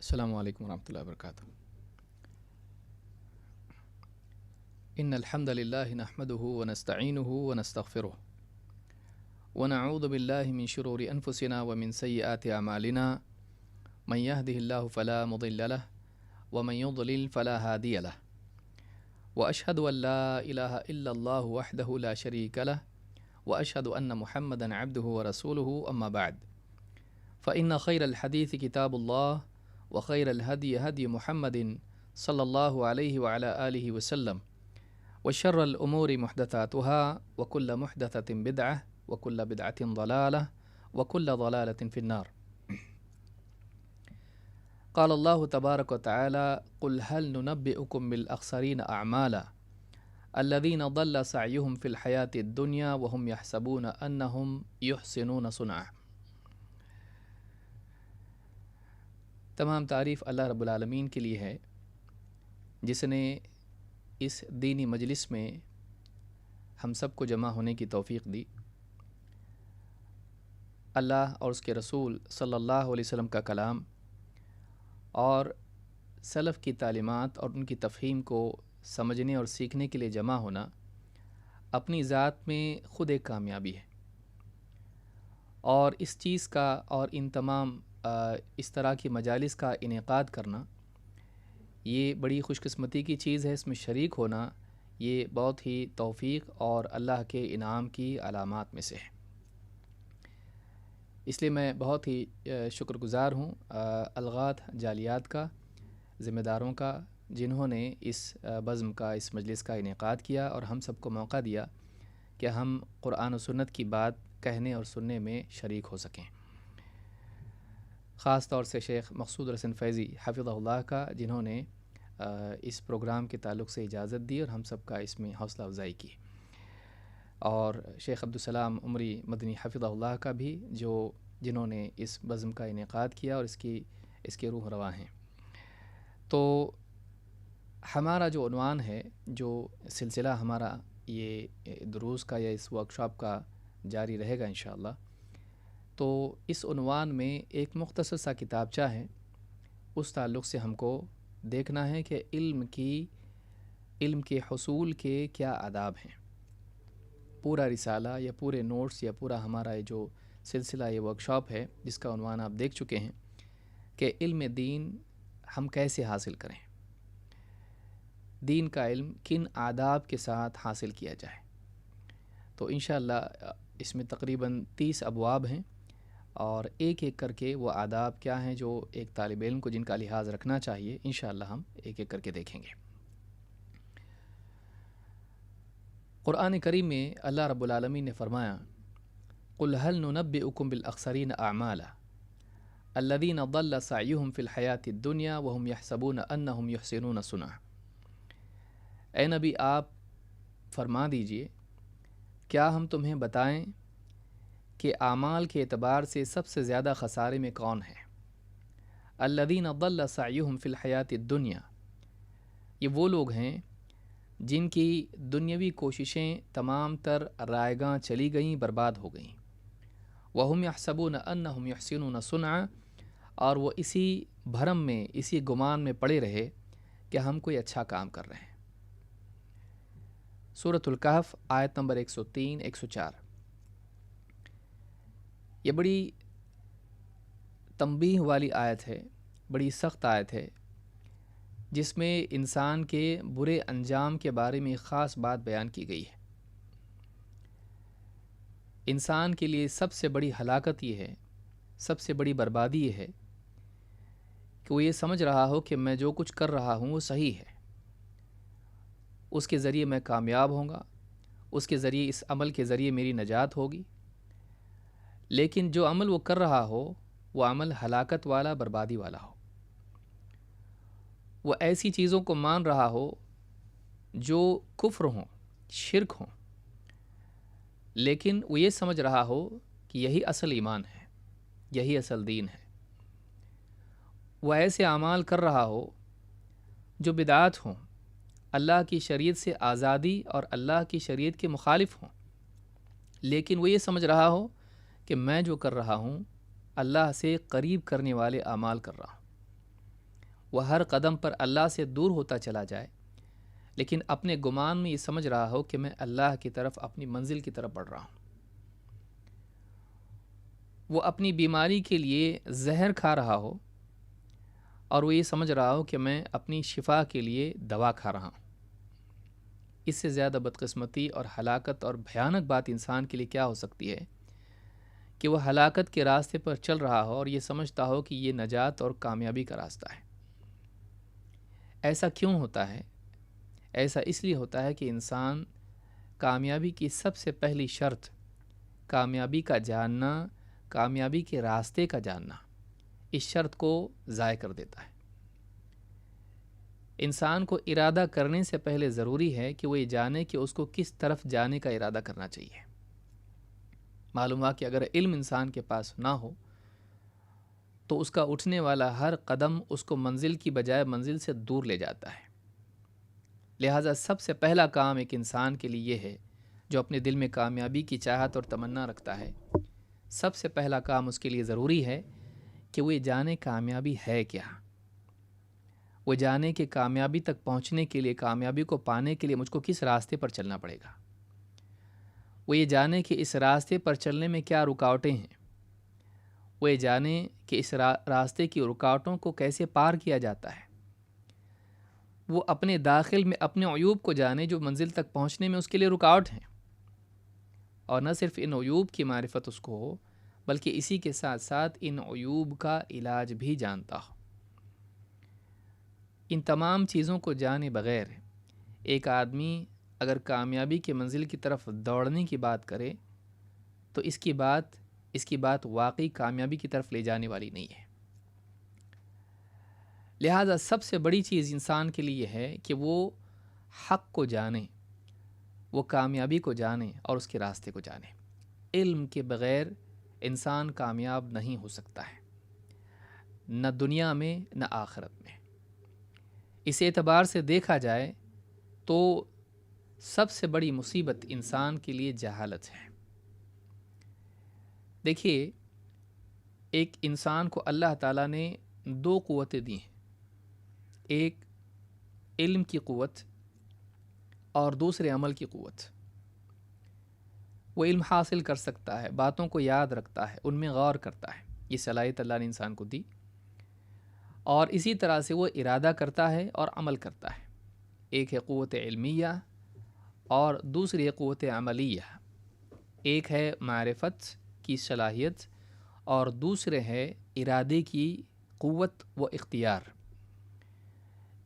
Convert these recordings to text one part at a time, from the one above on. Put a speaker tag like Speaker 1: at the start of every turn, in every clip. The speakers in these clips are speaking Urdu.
Speaker 1: السلام علیکم ورحمۃ اللہ وبرکاتہ۔ ان الحمد للہ نحمده ونستعینه ونستغفره ونعوذ باللہ من شرور انفسنا ومن سیئات اعمالنا من يهده الله فلا مضل له ومن يضلل فلا هادي له واشهد ان لا اله الا الله وحده لا شريك له واشهد ان محمدا عبده ورسوله اما بعد فان خير الحديث كتاب الله وخير الهدي هدي محمد صلى الله عليه وعلى آله وسلم وشر الأمور محدثاتها وكل محدثة بدعة وكل بدعة ضلالة وكل ضلالة في النار۔ قال الله تبارك وتعالى قل هل ننبئكم بالأخسرين أعمالا الذين ضل سعيهم في الحياة الدنيا وهم يحسبون أنهم يحسنون صنعا۔ تمام تعریف اللہ رب العالمین کے لیے ہے جس نے اس دینی مجلس میں ہم سب کو جمع ہونے کی توفیق دی۔ اللہ اور اس کے رسول صلی اللہ علیہ وسلم کا کلام اور سلف کی تعلیمات اور ان کی تفہیم کو سمجھنے اور سیکھنے کے لیے جمع ہونا اپنی ذات میں خود ایک کامیابی ہے، اور اس چیز کا اور ان تمام اس طرح کی مجالس کا انعقاد کرنا یہ بڑی خوش قسمتی کی چیز ہے۔ اس میں شریک ہونا یہ بہت ہی توفیق اور اللہ کے انعام کی علامات میں سے ہے۔ اس لیے میں بہت ہی شکر گزار ہوں الغات جالیات کا، ذمہ داروں کا، جنہوں نے اس بزم کا، اس مجلس کا انعقاد کیا اور ہم سب کو موقع دیا کہ ہم قرآن و سنت کی بات کہنے اور سننے میں شریک ہو سکیں۔ خاص طور سے شیخ مقصود رسن فیضی حفظہ اللہ کا، جنہوں نے اس پروگرام کے تعلق سے اجازت دی اور ہم سب کا اس میں حوصلہ افزائی کی، اور شیخ عبدالسلام عمری مدنی حفظہ اللہ کا بھی، جنہوں نے اس بزم کا انعقاد کیا اور اس کے روح رواں ہیں۔ تو ہمارا جو عنوان ہے، جو سلسلہ ہمارا یہ دروس کا یا اس ورکشاپ کا جاری رہے گا انشاءاللہ، تو اس عنوان میں ایک مختصر سا کتابچہ ہے، اس تعلق سے ہم کو دیکھنا ہے کہ علم کے حصول کے کیا آداب ہیں۔ پورا رسالہ یا پورے نوٹس یا پورا ہمارا یہ جو سلسلہ یہ ورکشاپ ہے، جس کا عنوان آپ دیکھ چکے ہیں کہ علم دین ہم کیسے حاصل کریں، دین کا علم کن آداب کے ساتھ حاصل کیا جائے۔ تو انشاءاللہ اس میں تقریباً 30 ابواب ہیں، اور ایک ایک کر کے وہ آداب کیا ہیں جو ایک طالب علم کو جن کا لحاظ رکھنا چاہیے، انشاءاللہ ہم ایک ایک کر کے دیکھیں گے۔ قرآن کریم میں اللہ رب العالمین نے فرمایا قل هل ننبئكم بالاخسرین اعمالا الذین ضل سعیهم فی الحیاۃ الدنیا وهم يحسبون انهم يحسنون صنعا۔ اے نبی، آپ فرما دیجئے، کیا ہم تمہیں بتائیں کہ اعمال کے اعتبار سے سب سے زیادہ خسارے میں کون ہے؟ الذین ضل سعیهم فی الحیاۃ الدنیا، یہ وہ لوگ ہیں جن کی دنیاوی کوششیں تمام تر رائے گاں چلی گئیں، برباد ہو گئیں۔ وَهُمْ يَحْسَبُونَ أَنَّهُمْ يُحْسِنُونَ صُنْعًا، اور وہ اسی بھرم میں، اسی گمان میں پڑے رہے کہ ہم کوئی اچھا کام کر رہے ہیں۔ سورۃ الکہف آیت نمبر 103 104۔ یہ بڑی تنبیہ والی آیت ہے، بڑی سخت آیت ہے، جس میں انسان کے برے انجام کے بارے میں خاص بات بیان کی گئی ہے۔ انسان کے لیے سب سے بڑی ہلاکت یہ ہے، سب سے بڑی بربادی یہ ہے کہ وہ یہ سمجھ رہا ہو کہ میں جو کچھ کر رہا ہوں وہ صحیح ہے، اس کے ذریعے میں کامیاب ہوں گا، اس کے ذریعے، اس عمل کے ذریعے میری نجات ہوگی۔ لیکن جو عمل وہ کر رہا ہو وہ عمل ہلاکت والا، بربادی والا ہو۔ وہ ایسی چیزوں کو مان رہا ہو جو کفر ہوں، شرک ہوں، لیکن وہ یہ سمجھ رہا ہو کہ یہی اصل ایمان ہے، یہی اصل دین ہے۔ وہ ایسے اعمال کر رہا ہو جو بدعات ہوں، اللہ کی شریعت سے آزادی اور اللہ کی شریعت کے مخالف ہوں، لیکن وہ یہ سمجھ رہا ہو کہ میں جو کر رہا ہوں اللہ سے قریب کرنے والے اعمال کر رہا ہوں۔ وہ ہر قدم پر اللہ سے دور ہوتا چلا جائے، لیکن اپنے گمان میں یہ سمجھ رہا ہو کہ میں اللہ کی طرف، اپنی منزل کی طرف بڑھ رہا ہوں۔ وہ اپنی بیماری کے لیے زہر کھا رہا ہو اور وہ یہ سمجھ رہا ہو کہ میں اپنی شفا کے لیے دوا کھا رہا ہوں۔ اس سے زیادہ بدقسمتی اور ہلاکت اور بھیانک بات انسان کے لیے کیا ہو سکتی ہے کہ وہ ہلاکت کے راستے پر چل رہا ہو اور یہ سمجھتا ہو کہ یہ نجات اور کامیابی کا راستہ ہے۔ ایسا کیوں ہوتا ہے؟ ایسا اس لیے ہوتا ہے کہ انسان کامیابی کی سب سے پہلی شرط، کامیابی کا جاننا، کامیابی کے راستے کا جاننا، اس شرط کو ضائع کر دیتا ہے۔ انسان کو ارادہ کرنے سے پہلے ضروری ہے کہ وہ یہ جانے کہ اس کو کس طرف جانے کا ارادہ کرنا چاہیے۔ معلوم ہوا کہ اگر علم انسان کے پاس نہ ہو تو اس کا اٹھنے والا ہر قدم اس کو منزل کی بجائے منزل سے دور لے جاتا ہے۔ لہٰذا سب سے پہلا کام ایک انسان کے لیے یہ ہے جو اپنے دل میں کامیابی کی چاہت اور تمنا رکھتا ہے، سب سے پہلا کام اس کے لیے ضروری ہے کہ وہ یہ جانے کامیابی ہے کیا۔ وہ جانے کہ کامیابی تک پہنچنے کے لیے، کامیابی کو پانے کے لیے مجھ کو کس راستے پر چلنا پڑے گا۔ وہ یہ جانے کہ اس راستے پر چلنے میں کیا رکاوٹیں ہیں۔ وہ یہ جانے کہ اس راستے کی رکاوٹوں کو کیسے پار کیا جاتا ہے۔ وہ اپنے داخل میں اپنے عیوب کو جانے جو منزل تک پہنچنے میں اس کے لیے رکاوٹ ہیں، اور نہ صرف ان عیوب کی معرفت اس کو ہو بلکہ اسی کے ساتھ ساتھ ان عیوب کا علاج بھی جانتا ہو۔ ان تمام چیزوں کو جانے بغیر ایک آدمی اگر کامیابی کے منزل کی طرف دوڑنے کی بات کرے تو اس کی بات واقعی کامیابی کی طرف لے جانے والی نہیں ہے۔ لہٰذا سب سے بڑی چیز انسان کے لیے ہے کہ وہ حق کو جانے، وہ کامیابی کو جانے اور اس کے راستے کو جانے۔ علم کے بغیر انسان کامیاب نہیں ہو سکتا ہے، نہ دنیا میں نہ آخرت میں۔ اس اعتبار سے دیکھا جائے تو سب سے بڑی مصیبت انسان کے لیے جہالت ہے۔ دیکھیے، ایک انسان کو اللہ تعالیٰ نے دو قوتیں دی ہیں، ایک علم کی قوت اور دوسرے عمل کی قوت۔ وہ علم حاصل کر سکتا ہے، باتوں کو یاد رکھتا ہے، ان میں غور کرتا ہے، یہ صلاحیت اللہ نے انسان کو دی، اور اسی طرح سے وہ ارادہ کرتا ہے اور عمل کرتا ہے۔ ایک ہے قوت علمیہ اور دوسری ہے قوت عملیہ۔ ایک ہے معرفت کی صلاحیت اور دوسرے ہے ارادے کی قوت و اختیار۔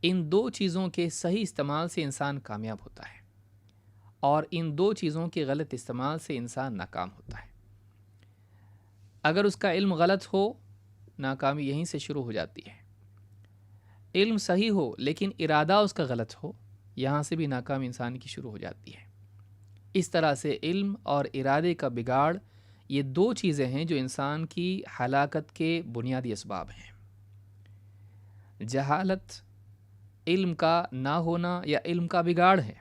Speaker 1: ان دو چیزوں کے صحیح استعمال سے انسان کامیاب ہوتا ہے، اور ان دو چیزوں کے غلط استعمال سے انسان ناکام ہوتا ہے۔ اگر اس کا علم غلط ہو، ناکامی یہیں سے شروع ہو جاتی ہے۔ علم صحیح ہو لیکن ارادہ اس کا غلط ہو، یہاں سے بھی ناکامی انسان کی شروع ہو جاتی ہے۔ اس طرح سے علم اور ارادے کا بگاڑ، یہ دو چیزیں ہیں جو انسان کی ہلاکت کے بنیادی اسباب ہیں۔ جہالت علم کا نہ ہونا یا علم کا بگاڑ ہے،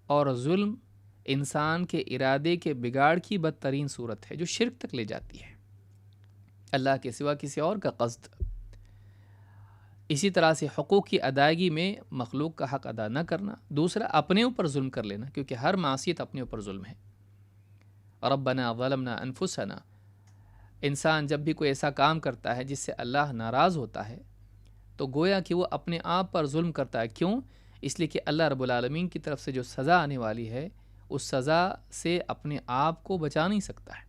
Speaker 1: اور ظلم انسان کے ارادے کے بگاڑ کی بدترین صورت ہے جو شرک تک لے جاتی ہے، اللہ کے سوا کسی اور کا قصد۔ اسی طرح سے حقوق کی ادائیگی میں مخلوق کا حق ادا نہ کرنا، دوسرا اپنے اوپر ظلم کر لینا، کیونکہ ہر معصیت اپنے اوپر ظلم ہے۔ ربنا ظلمنا انفسنا، انسان جب بھی کوئی ایسا کام کرتا ہے جس سے اللہ ناراض ہوتا ہے تو گویا کہ وہ اپنے آپ پر ظلم کرتا ہے۔ کیوں؟ اس لیے کہ اللہ رب العالمین کی طرف سے جو سزا آنے والی ہے اس سزا سے اپنے آپ کو بچا نہیں سکتا ہے،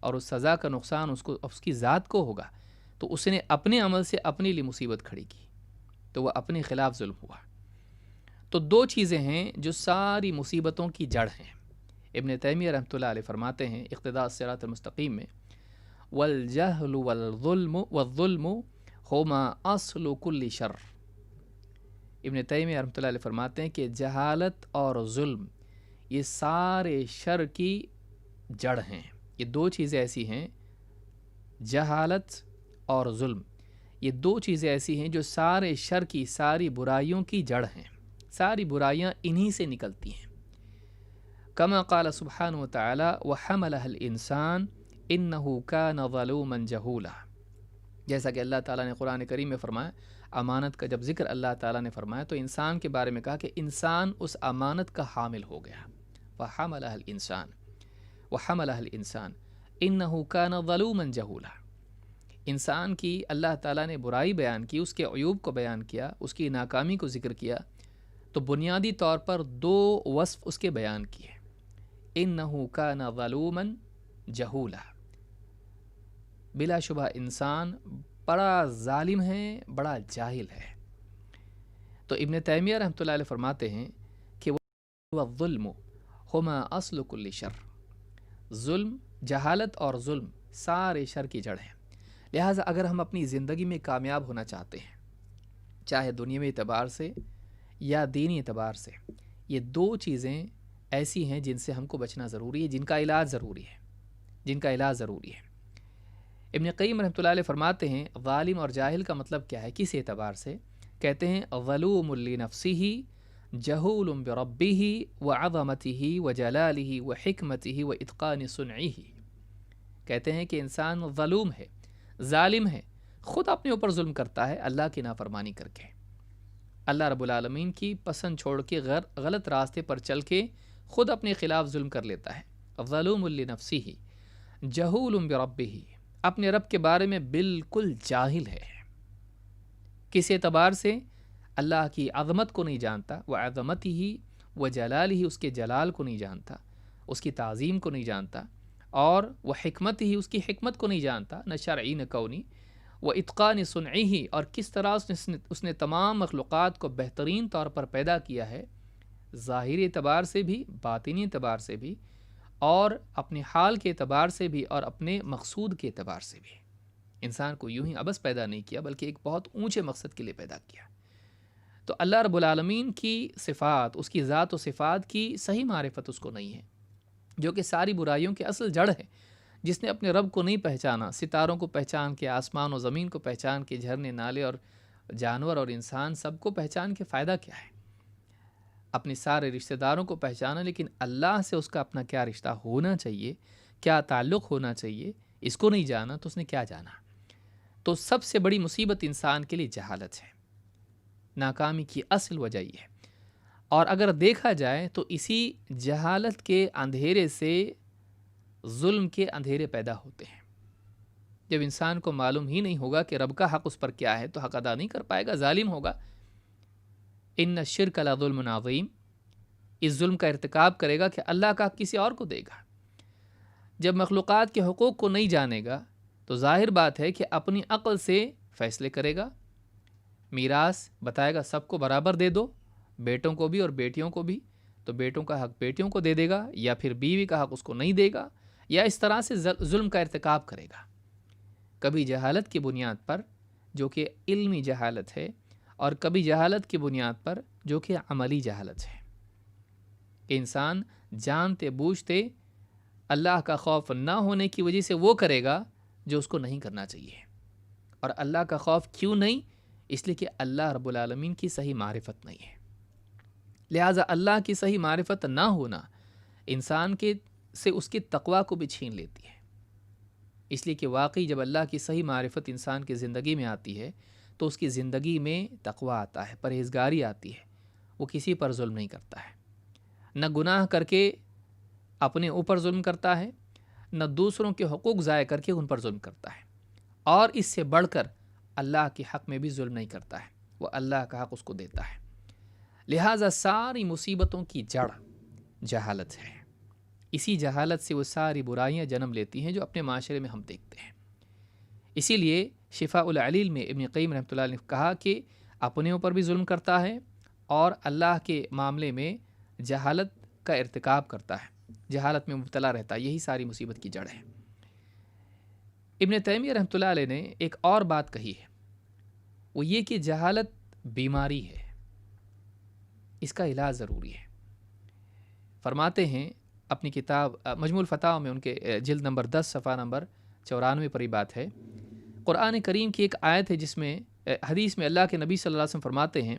Speaker 1: اور اس سزا کا نقصان اس کی ذات کو ہوگا، تو اس نے اپنے عمل سے اپنے لیے مصیبت کھڑی کی، تو وہ اپنے خلاف ظلم ہوا۔ تو دو چیزیں ہیں جو ساری مصیبتوں کی جڑ ہیں۔ ابن تیمیہ رحمۃ اللہ علیہ فرماتے ہیں اقتداء الصراط المستقیم میں، والجہل والظلم ہما اصل کل شر۔ ابن تیمیہ رحمۃ اللہ علیہ فرماتے ہیں کہ جہالت اور ظلم یہ سارے شر کی جڑ ہیں۔ یہ دو چیزیں ایسی ہیں، جہالت اور ظلم، یہ دو چیزیں ایسی ہیں جو سارے شر کی، ساری برائیوں کی جڑ ہیں۔ ساری برائیاں انہی سے نکلتی ہیں۔ کما قال سبحانہ وتعالی وحملها الانسان انہ کان ظلوما جہولا، جیسا کہ اللہ تعالیٰ نے قرآن کریم میں فرمایا امانت کا جب ذکر اللہ تعالیٰ نے فرمایا تو انسان کے بارے میں کہا کہ انسان اس امانت کا حامل ہو گیا. وَحَمَلَهَا الْإِنسَانُ وَحَمَلَهَا الْإِنسَانُ إِنَّهُ كَانَ ظَلُومًا جَهُولًا. انسان کی اللہ تعالیٰ نے برائی بیان کی، اس کے عیوب کو بیان کیا، اس کی ناکامی کو ذکر کیا، تو بنیادی طور پر دو وصف اس کے بیان کیے. إِنَّهُ كَانَ ظَلُومًا جَهُولًا. بلا شبہ انسان بڑا ظالم ہے، بڑا جاہل ہے. تو ابن تیمیہ رحمۃ اللہ علیہ فرماتے ہیں کہ الظلم ہما اصل کل شر. ظلم، جہالت اور ظلم سارے شر کی جڑ ہیں. لہٰذا اگر ہم اپنی زندگی میں کامیاب ہونا چاہتے ہیں، چاہے دنیاوی اعتبار سے یا دینی اعتبار سے، یہ دو چیزیں ایسی ہیں جن سے ہم کو بچنا ضروری ہے، جن کا علاج ضروری ہے. ابن قیم رحمۃ اللہ علیہ فرماتے ہیں ظالم اور جاہل کا مطلب کیا ہے کس اعتبار سے؟ کہتے ہیں ظلوم لنفسہ جہول بربہ وعظمتہ وجلالہ وحکمتہ واتقان صنعہ. کہتے ہیں کہ انسان ظلوم ہے، ظالم ہے، خود اپنے اوپر ظلم کرتا ہے اللہ کی نافرمانی کر کے، اللہ رب العالمین کی پسند چھوڑ کے غلط راستے پر چل کے خود اپنے خلاف ظلم کر لیتا ہے. ظلوم لنفسہ جہول بربہ، اپنے رب کے بارے میں بالکل جاہل ہے. کس اعتبار سے؟ اللہ کی عظمت کو نہیں جانتا، وعظمتہ وجلالہ، اس کے جلال کو نہیں جانتا، اس کی تعظیم کو نہیں جانتا، اور وحکمتہ، اس کی حکمت کو نہیں جانتا، نہ شرعی نہ کونی، واتقان صنعہ، اور کس طرح اس نے تمام مخلوقات کو بہترین طور پر پیدا کیا ہے، ظاہری اعتبار سے بھی، باطنی اعتبار سے بھی، اور اپنے حال کے اعتبار سے بھی، اور اپنے مقصود کے اعتبار سے بھی. انسان کو یوں ہی عبث پیدا نہیں کیا بلکہ ایک بہت اونچے مقصد کے لیے پیدا کیا. تو اللہ رب العالمین کی صفات، اس کی ذات و صفات کی صحیح معرفت اس کو نہیں ہے، جو کہ ساری برائیوں کے اصل جڑ ہے. جس نے اپنے رب کو نہیں پہچانا، ستاروں کو پہچان کے، آسمان و زمین کو پہچان کے، جھرنے نالے اور جانور اور انسان سب کو پہچان کے فائدہ کیا ہے؟ اپنے سارے رشتہ داروں کو پہچانا، لیکن اللہ سے اس کا اپنا کیا رشتہ ہونا چاہیے، کیا تعلق ہونا چاہیے، اس کو نہیں جانا تو اس نے کیا جانا. تو سب سے بڑی مصیبت انسان کے لیے جہالت ہے. ناکامی کی اصل وجہ یہ ہے. اور اگر دیکھا جائے تو اسی جہالت کے اندھیرے سے ظلم کے اندھیرے پیدا ہوتے ہیں. جب انسان کو معلوم ہی نہیں ہوگا کہ رب کا حق اس پر کیا ہے تو حق ادا نہیں کر پائے گا، ظالم ہوگا. ان الشرک لظلم عظیم، اس ظلم کا ارتکاب کرے گا کہ اللہ کا حق کسی اور کو دے گا. جب مخلوقات کے حقوق کو نہیں جانے گا تو ظاہر بات ہے کہ اپنی عقل سے فیصلے کرے گا. میراث بتائے گا سب کو برابر دے دو، بیٹوں کو بھی اور بیٹیوں کو بھی، تو بیٹوں کا حق بیٹیوں کو دے دے گا، یا پھر بیوی کا حق اس کو نہیں دے گا، یا اس طرح سے ظلم کا ارتکاب کرے گا. کبھی جہالت کی بنیاد پر جو کہ علمی جہالت ہے، اور کبھی جہالت کی بنیاد پر جو کہ عملی جہالت ہے. انسان جانتے بوجھتے اللہ کا خوف نہ ہونے کی وجہ سے وہ کرے گا جو اس کو نہیں کرنا چاہیے. اور اللہ کا خوف کیوں نہیں؟ اس لیے کہ اللہ رب العالمین کی صحیح معرفت نہیں ہے. لہٰذا اللہ کی صحیح معرفت نہ ہونا انسان کے سے اس کی تقوی کو بھی چھین لیتی ہے. اس لیے کہ واقعی جب اللہ کی صحیح معرفت انسان کی زندگی میں آتی ہے تو اس کی زندگی میں تقوی آتا ہے، پرہیزگاری آتی ہے. وہ کسی پر ظلم نہیں کرتا ہے، نہ گناہ کر کے اپنے اوپر ظلم کرتا ہے، نہ دوسروں کے حقوق ضائع کر کے ان پر ظلم کرتا ہے، اور اس سے بڑھ کر اللہ کے حق میں بھی ظلم نہیں کرتا ہے. وہ اللہ کا حق اس کو دیتا ہے. لہٰذا ساری مصیبتوں کی جڑ جہالت ہے. اسی جہالت سے وہ ساری برائیاں جنم لیتی ہیں جو اپنے معاشرے میں ہم دیکھتے ہیں. اسی لیے شفاء العلیل میں ابن قیم رحمۃ اللہ علیہ نے کہا کہ اپنے اوپر بھی ظلم کرتا ہے اور اللہ کے معاملے میں جہالت کا ارتکاب کرتا ہے، جہالت میں مبتلا رہتا ہے. یہی ساری مصیبت کی جڑ ہے. ابن تیمیہ رحمۃ اللہ علیہ نے ایک اور بات کہی ہے، وہ یہ کہ جہالت بیماری ہے، اس کا علاج ضروری ہے. فرماتے ہیں اپنی کتاب مجموع الفتاوی میں ان کے جلد نمبر 10 صفحہ نمبر 94 پر یہ بات ہے. قرآن کریم کی ایک آیت ہے جس میں حدیث میں اللہ کے نبی صلی اللہ علیہ وسلم فرماتے ہیں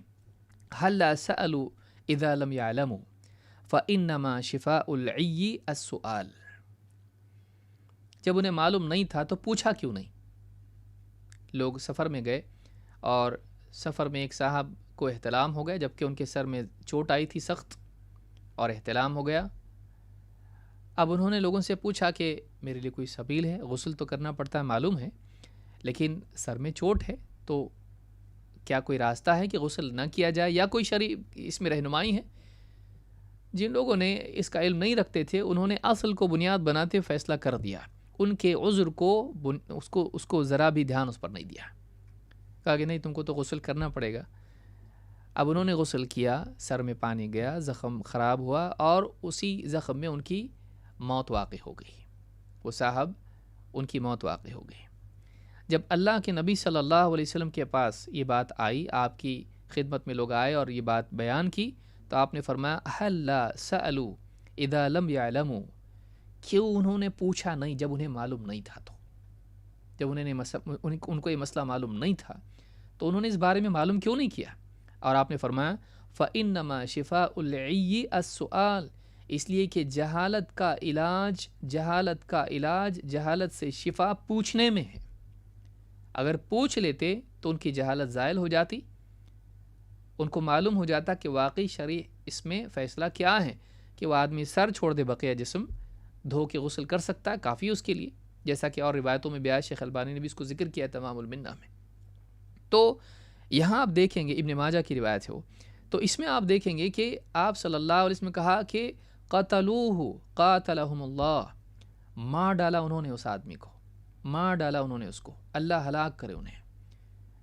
Speaker 1: هَلَّا سَأَلُوا إِذَا لَمْ يَعْلَمُوا فَإِنَّمَا شِفَاءُ الْعِيِّ السُّؤَالُ. جب انہیں معلوم نہیں تھا تو پوچھا کیوں نہیں؟ لوگ سفر میں گئے اور سفر میں ایک صاحب کو احتلام ہو گیا، جبکہ ان کے سر میں چوٹ آئی تھی سخت، اور احتلام ہو گیا۔ اب انہوں نے لوگوں سے پوچھا کہ میرے لیے کوئی سبیل ہے؟ غسل تو کرنا پڑتا ہے معلوم ہے، لیکن سر میں چوٹ ہے، تو کیا کوئی راستہ ہے کہ غسل نہ کیا جائے، یا کوئی شرعی اس میں رہنمائی ہے؟ جن لوگوں نے اس کا علم نہیں رکھتے تھے، انہوں نے اصل کو بنیاد بناتے فیصلہ کر دیا، ان کے عذر کو اس کو ذرا بھی دھیان اس پر نہیں دیا، کہا کہ نہیں تم کو تو غسل کرنا پڑے گا۔ اب انہوں نے غسل کیا، سر میں پانی گیا، زخم خراب ہوا، اور اسی زخم میں ان کی موت واقع ہو گئی، وہ صاحب ان کی موت واقع ہو گئی۔ جب اللہ کے نبی صلی اللہ علیہ وسلم کے پاس یہ بات آئی، آپ کی خدمت میں لوگ آئے اور یہ بات بیان کی، تو آپ نے فرمایا اَحَلَّا سَأَلُوا اِذَا لَمْ يَعْلَمُوا، کیوں انہوں نے پوچھا نہیں جب انہیں معلوم نہیں تھا؟ تو جب ان کو یہ مسئلہ معلوم نہیں تھا تو انہوں نے اس بارے میں معلوم کیوں نہیں کیا؟ اور آپ نے فرمایا فَإِنَّمَا شِفَاءُ الْعِيِّ السُّؤَالِ، اس لیے کہ جہالت کا علاج جہالت سے شفا پوچھنے میں ہے۔ اگر پوچھ لیتے تو ان کی جہالت زائل ہو جاتی، ان کو معلوم ہو جاتا کہ واقعی شرعی اس میں فیصلہ کیا ہے، کہ وہ آدمی سر چھوڑ دے، بقیہ جسم دھو کے غسل کر سکتا ہے، کافی اس کے لیے، جیسا کہ اور روایتوں میں بیان شیخ البانی نے بھی اس کو ذکر کیا ہے تمام المنہ میں۔ تو یہاں آپ دیکھیں گے ابن ماجہ کی روایت ہے وہ، تو اس میں آپ دیکھیں گے کہ آپ صلی اللہ علیہ وسلم نے کہا کہ قتلوہ قاتلہم اللہ، مار ڈالا انہوں نے اس آدمی کو، مار ڈالا انہوں نے اس کو، اللہ ہلاک کرے انہیں۔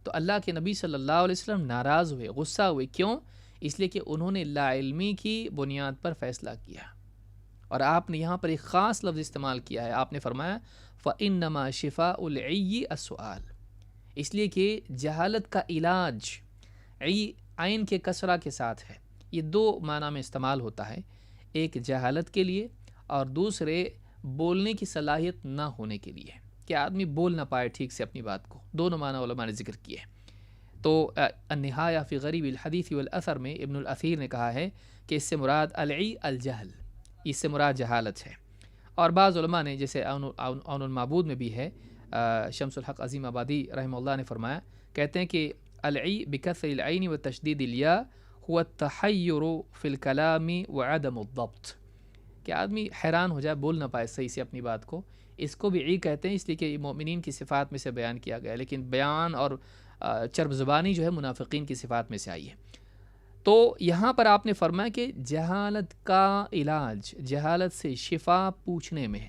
Speaker 1: تو اللہ کے نبی صلی اللہ علیہ وسلم ناراض ہوئے، غصہ ہوئے، کیوں؟ اس لیے کہ انہوں نے لا علمی کی بنیاد پر فیصلہ کیا، اور آپ نے یہاں پر ایک خاص لفظ استعمال کیا ہے، آپ نے فرمایا فَإِنَّمَا شِفَاءُ الْعِيِّ السُّؤَالِ، اس لیے کہ جہالت کا علاج عین کے کسرہ کے ساتھ ہے۔ یہ دو معنی میں استعمال ہوتا ہے، ایک جہالت کے لیے اور دوسرے بولنے کی صلاحیت نہ ہونے کے لیے، کہ آدمی بول نہ پائے ٹھیک سے اپنی بات کو، دونوں معنی علماء نے ذکر کیے ہیں۔ تو النہایہ فی غریب الحدیث والاثر میں ابن الاثیر نے کہا ہے کہ اس سے مراد العی الجہل، اس سے مراد جہالت ہے۔ اور بعض علماء نے، جیسے عون المعبود میں بھی ہے، شمس الحق عظیم آبادی رحمہ اللہ نے فرمایا، کہتے ہیں کہ العی بکسر العین وتشدید الیاء هو التحیر فی الکلام وعدم الضبط، کہ آدمی حیران ہو جائے، بول نہ پائے صحیح سے اپنی بات کو، اس کو بھی عی کہتے ہیں، اس لیے کہ مومنین کی صفات میں سے بیان کیا گیا ہے، لیکن بیان اور چرب زبانی جو ہے منافقین کی صفات میں سے آئی ہے۔ تو یہاں پر آپ نے فرمایا کہ جہالت کا علاج، جہالت سے شفا پوچھنے میں ہے۔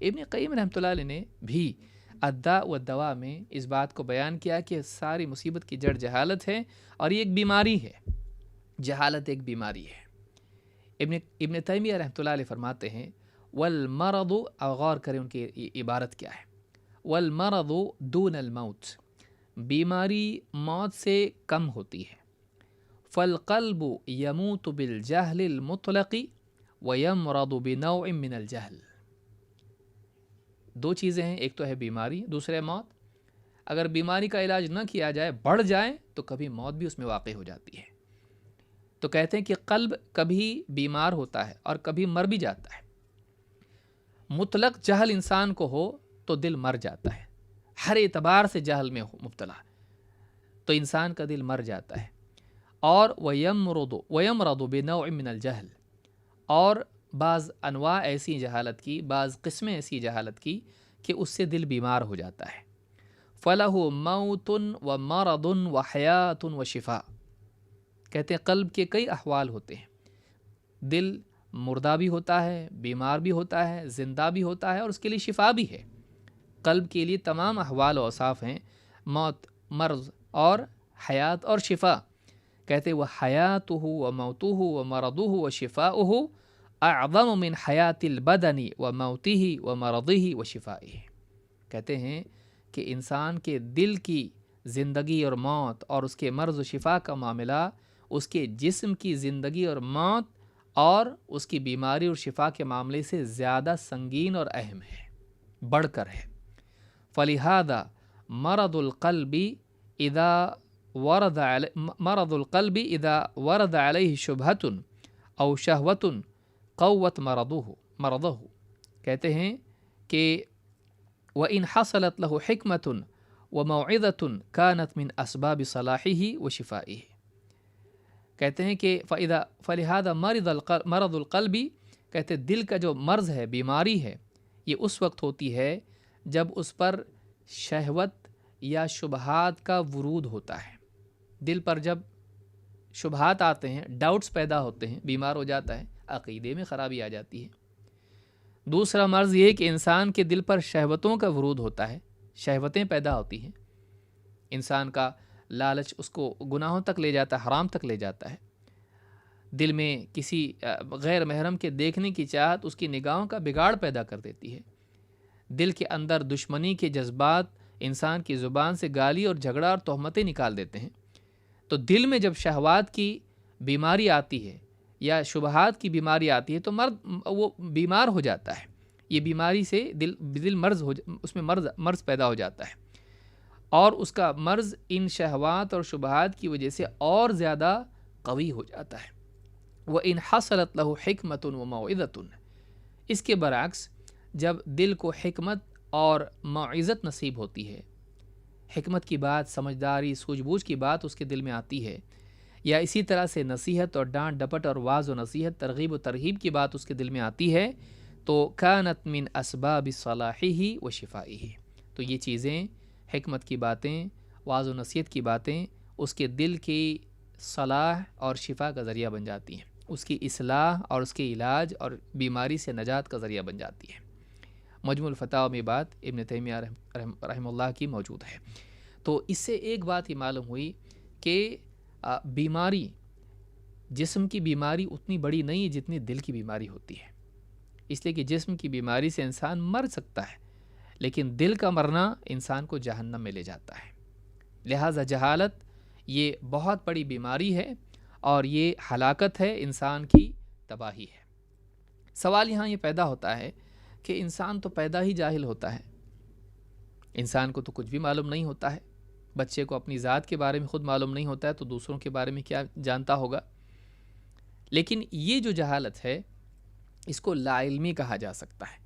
Speaker 1: ابن قیم رحمۃ اللہ علیہ نے بھی الداء والدواء میں اس بات کو بیان کیا کہ ساری مصیبت کی جڑ جہالت ہے، اور یہ ایک بیماری ہے، جہالت ایک بیماری ہے۔ ابن تیمیہ رحمۃ اللہ علیہ فرماتے ہیں والمرض، غور کریں ان کی عبارت کیا ہے، والمرض دون الموت، بیماری موت سے کم ہوتی ہے، فالقلب يموت بالجهل المطلق ويمرض بنوع من الجهل، دو چیزیں ہیں، ایک تو ہے بیماری، دوسرے موت۔ اگر بیماری کا علاج نہ کیا جائے، بڑھ جائے، تو کبھی موت بھی اس میں واقع ہو جاتی ہے۔ تو کہتے ہیں کہ قلب کبھی بیمار ہوتا ہے اور کبھی مر بھی جاتا ہے۔ مطلق جہل انسان کو ہو تو دل مر جاتا ہے، ہر اعتبار سے جہل میں مبتلا تو انسان کا دل مر جاتا ہے۔ اور وَيَمْرَضُ بِنَوْعٍ مِّنَ الْجَهْلِ، اور بعض انواع ایسی جہالت کی، بعض قسمیں ایسی جہالت کی کہ اس سے دل بیمار ہو جاتا ہے۔ فَلَهُ مَوْتٌ وَمَرَضٌ وَحَيَاةٌ وَشِفَاءٌ، کہتے ہیں قلب کے کئی احوال ہوتے ہیں، دل مردہ بھی ہوتا ہے، بیمار بھی ہوتا ہے، زندہ بھی ہوتا ہے، اور اس کے لیے شفا بھی ہے۔ قلب کے لیے تمام احوال و اوصاف ہیں، موت، مرض اور حیات اور شفا۔ کہتے وہ حیاتہ و موتہ و مرضہ و شفاؤہ اعظم من حیات البدن و موتہ و مرضہ و شفائہ، کہتے ہیں کہ انسان کے دل کی زندگی اور موت اور اس کے مرض و شفا کا معاملہ اس کے جسم کی زندگی اور موت اور اس کی بیماری اور شفا کے معاملے سے زیادہ سنگین اور اہم ہے، بڑھ کر ہے۔ فلہذا مرض القلب اذا ورد علیہ شبہۃ او شہوۃ قوت مرضہ، کہتے ہیں کہ وَإِنْ حَصَلَتْ لَهُ حِكْمَةٌ وموعظة كانت من اسباب صلاحه وشفائه. کہتے ہیں کہ فلہذا مرض القلب، کہتے دل کا جو مرض ہے، بیماری ہے، یہ اس وقت ہوتی ہے جب اس پر شہوت یا شبہات کا ورود ہوتا ہے. دل پر جب شبہات آتے ہیں، ڈاؤٹس پیدا ہوتے ہیں، بیمار ہو جاتا ہے، عقیدے میں خرابی آ جاتی ہے. دوسرا مرض یہ کہ انسان کے دل پر شہوتوں کا ورود ہوتا ہے، شہوتیں پیدا ہوتی ہیں، انسان کا لالچ اس کو گناہوں تک لے جاتا ہے، حرام تک لے جاتا ہے. دل میں کسی غیر محرم کے دیکھنے کی چاہت اس کی نگاہوں کا بگاڑ پیدا کر دیتی ہے. دل کے اندر دشمنی کے جذبات انسان کی زبان سے گالی اور جھگڑا اور تہمتیں نکال دیتے ہیں. تو دل میں جب شہوات کی بیماری آتی ہے یا شبہات کی بیماری آتی ہے تو مرد وہ بیمار ہو جاتا ہے. یہ بیماری سے دل اس میں مرض پیدا ہو جاتا ہے، اور اس کا مرض ان شہوات اور شبہات کی وجہ سے اور زیادہ قوی ہو جاتا ہے. وَإِنْ حَصَلَتْ لَهُ حِكْمَةٌ وَمَوْعِظَةٌ، اس کے برعکس جب دل کو حکمت اور موعظت نصیب ہوتی ہے، حکمت کی بات، سمجھداری، سوجھ بوجھ کی بات اس کے دل میں آتی ہے، یا اسی طرح سے نصیحت اور ڈانٹ ڈپٹ اور واعظ و نصیحت، ترغیب و ترہیب کی بات اس کے دل میں آتی ہے، تو كانت من اسباب صلاحه وشفائه، تو یہ چیزیں، حکمت کی باتیں، واعظ و نصیحت کی باتیں اس کے دل کی صلاح اور شفا کا ذریعہ بن جاتی ہیں، اس کی اصلاح اور اس کے علاج اور بیماری سے نجات کا ذریعہ بن جاتی ہے. مجموع الفتاوی میں بات ابن تیمیہ رحمہ اللہ کی موجود ہے. تو اس سے ایک بات ہی معلوم ہوئی کہ بیماری، جسم کی بیماری اتنی بڑی نہیں جتنی دل کی بیماری ہوتی ہے. اس لیے کہ جسم کی بیماری سے انسان مر سکتا ہے، لیکن دل کا مرنا انسان کو جہنم میں لے جاتا ہے. لہٰذا جہالت یہ بہت بڑی بیماری ہے اور یہ ہلاکت ہے، انسان کی تباہی ہے. سوال یہاں یہ پیدا ہوتا ہے کہ انسان تو پیدا ہی جاہل ہوتا ہے، انسان کو تو کچھ بھی معلوم نہیں ہوتا ہے. بچے کو اپنی ذات کے بارے میں خود معلوم نہیں ہوتا ہے تو دوسروں کے بارے میں کیا جانتا ہوگا. لیکن یہ جو جہالت ہے اس کو لا علمی کہا جا سکتا ہے.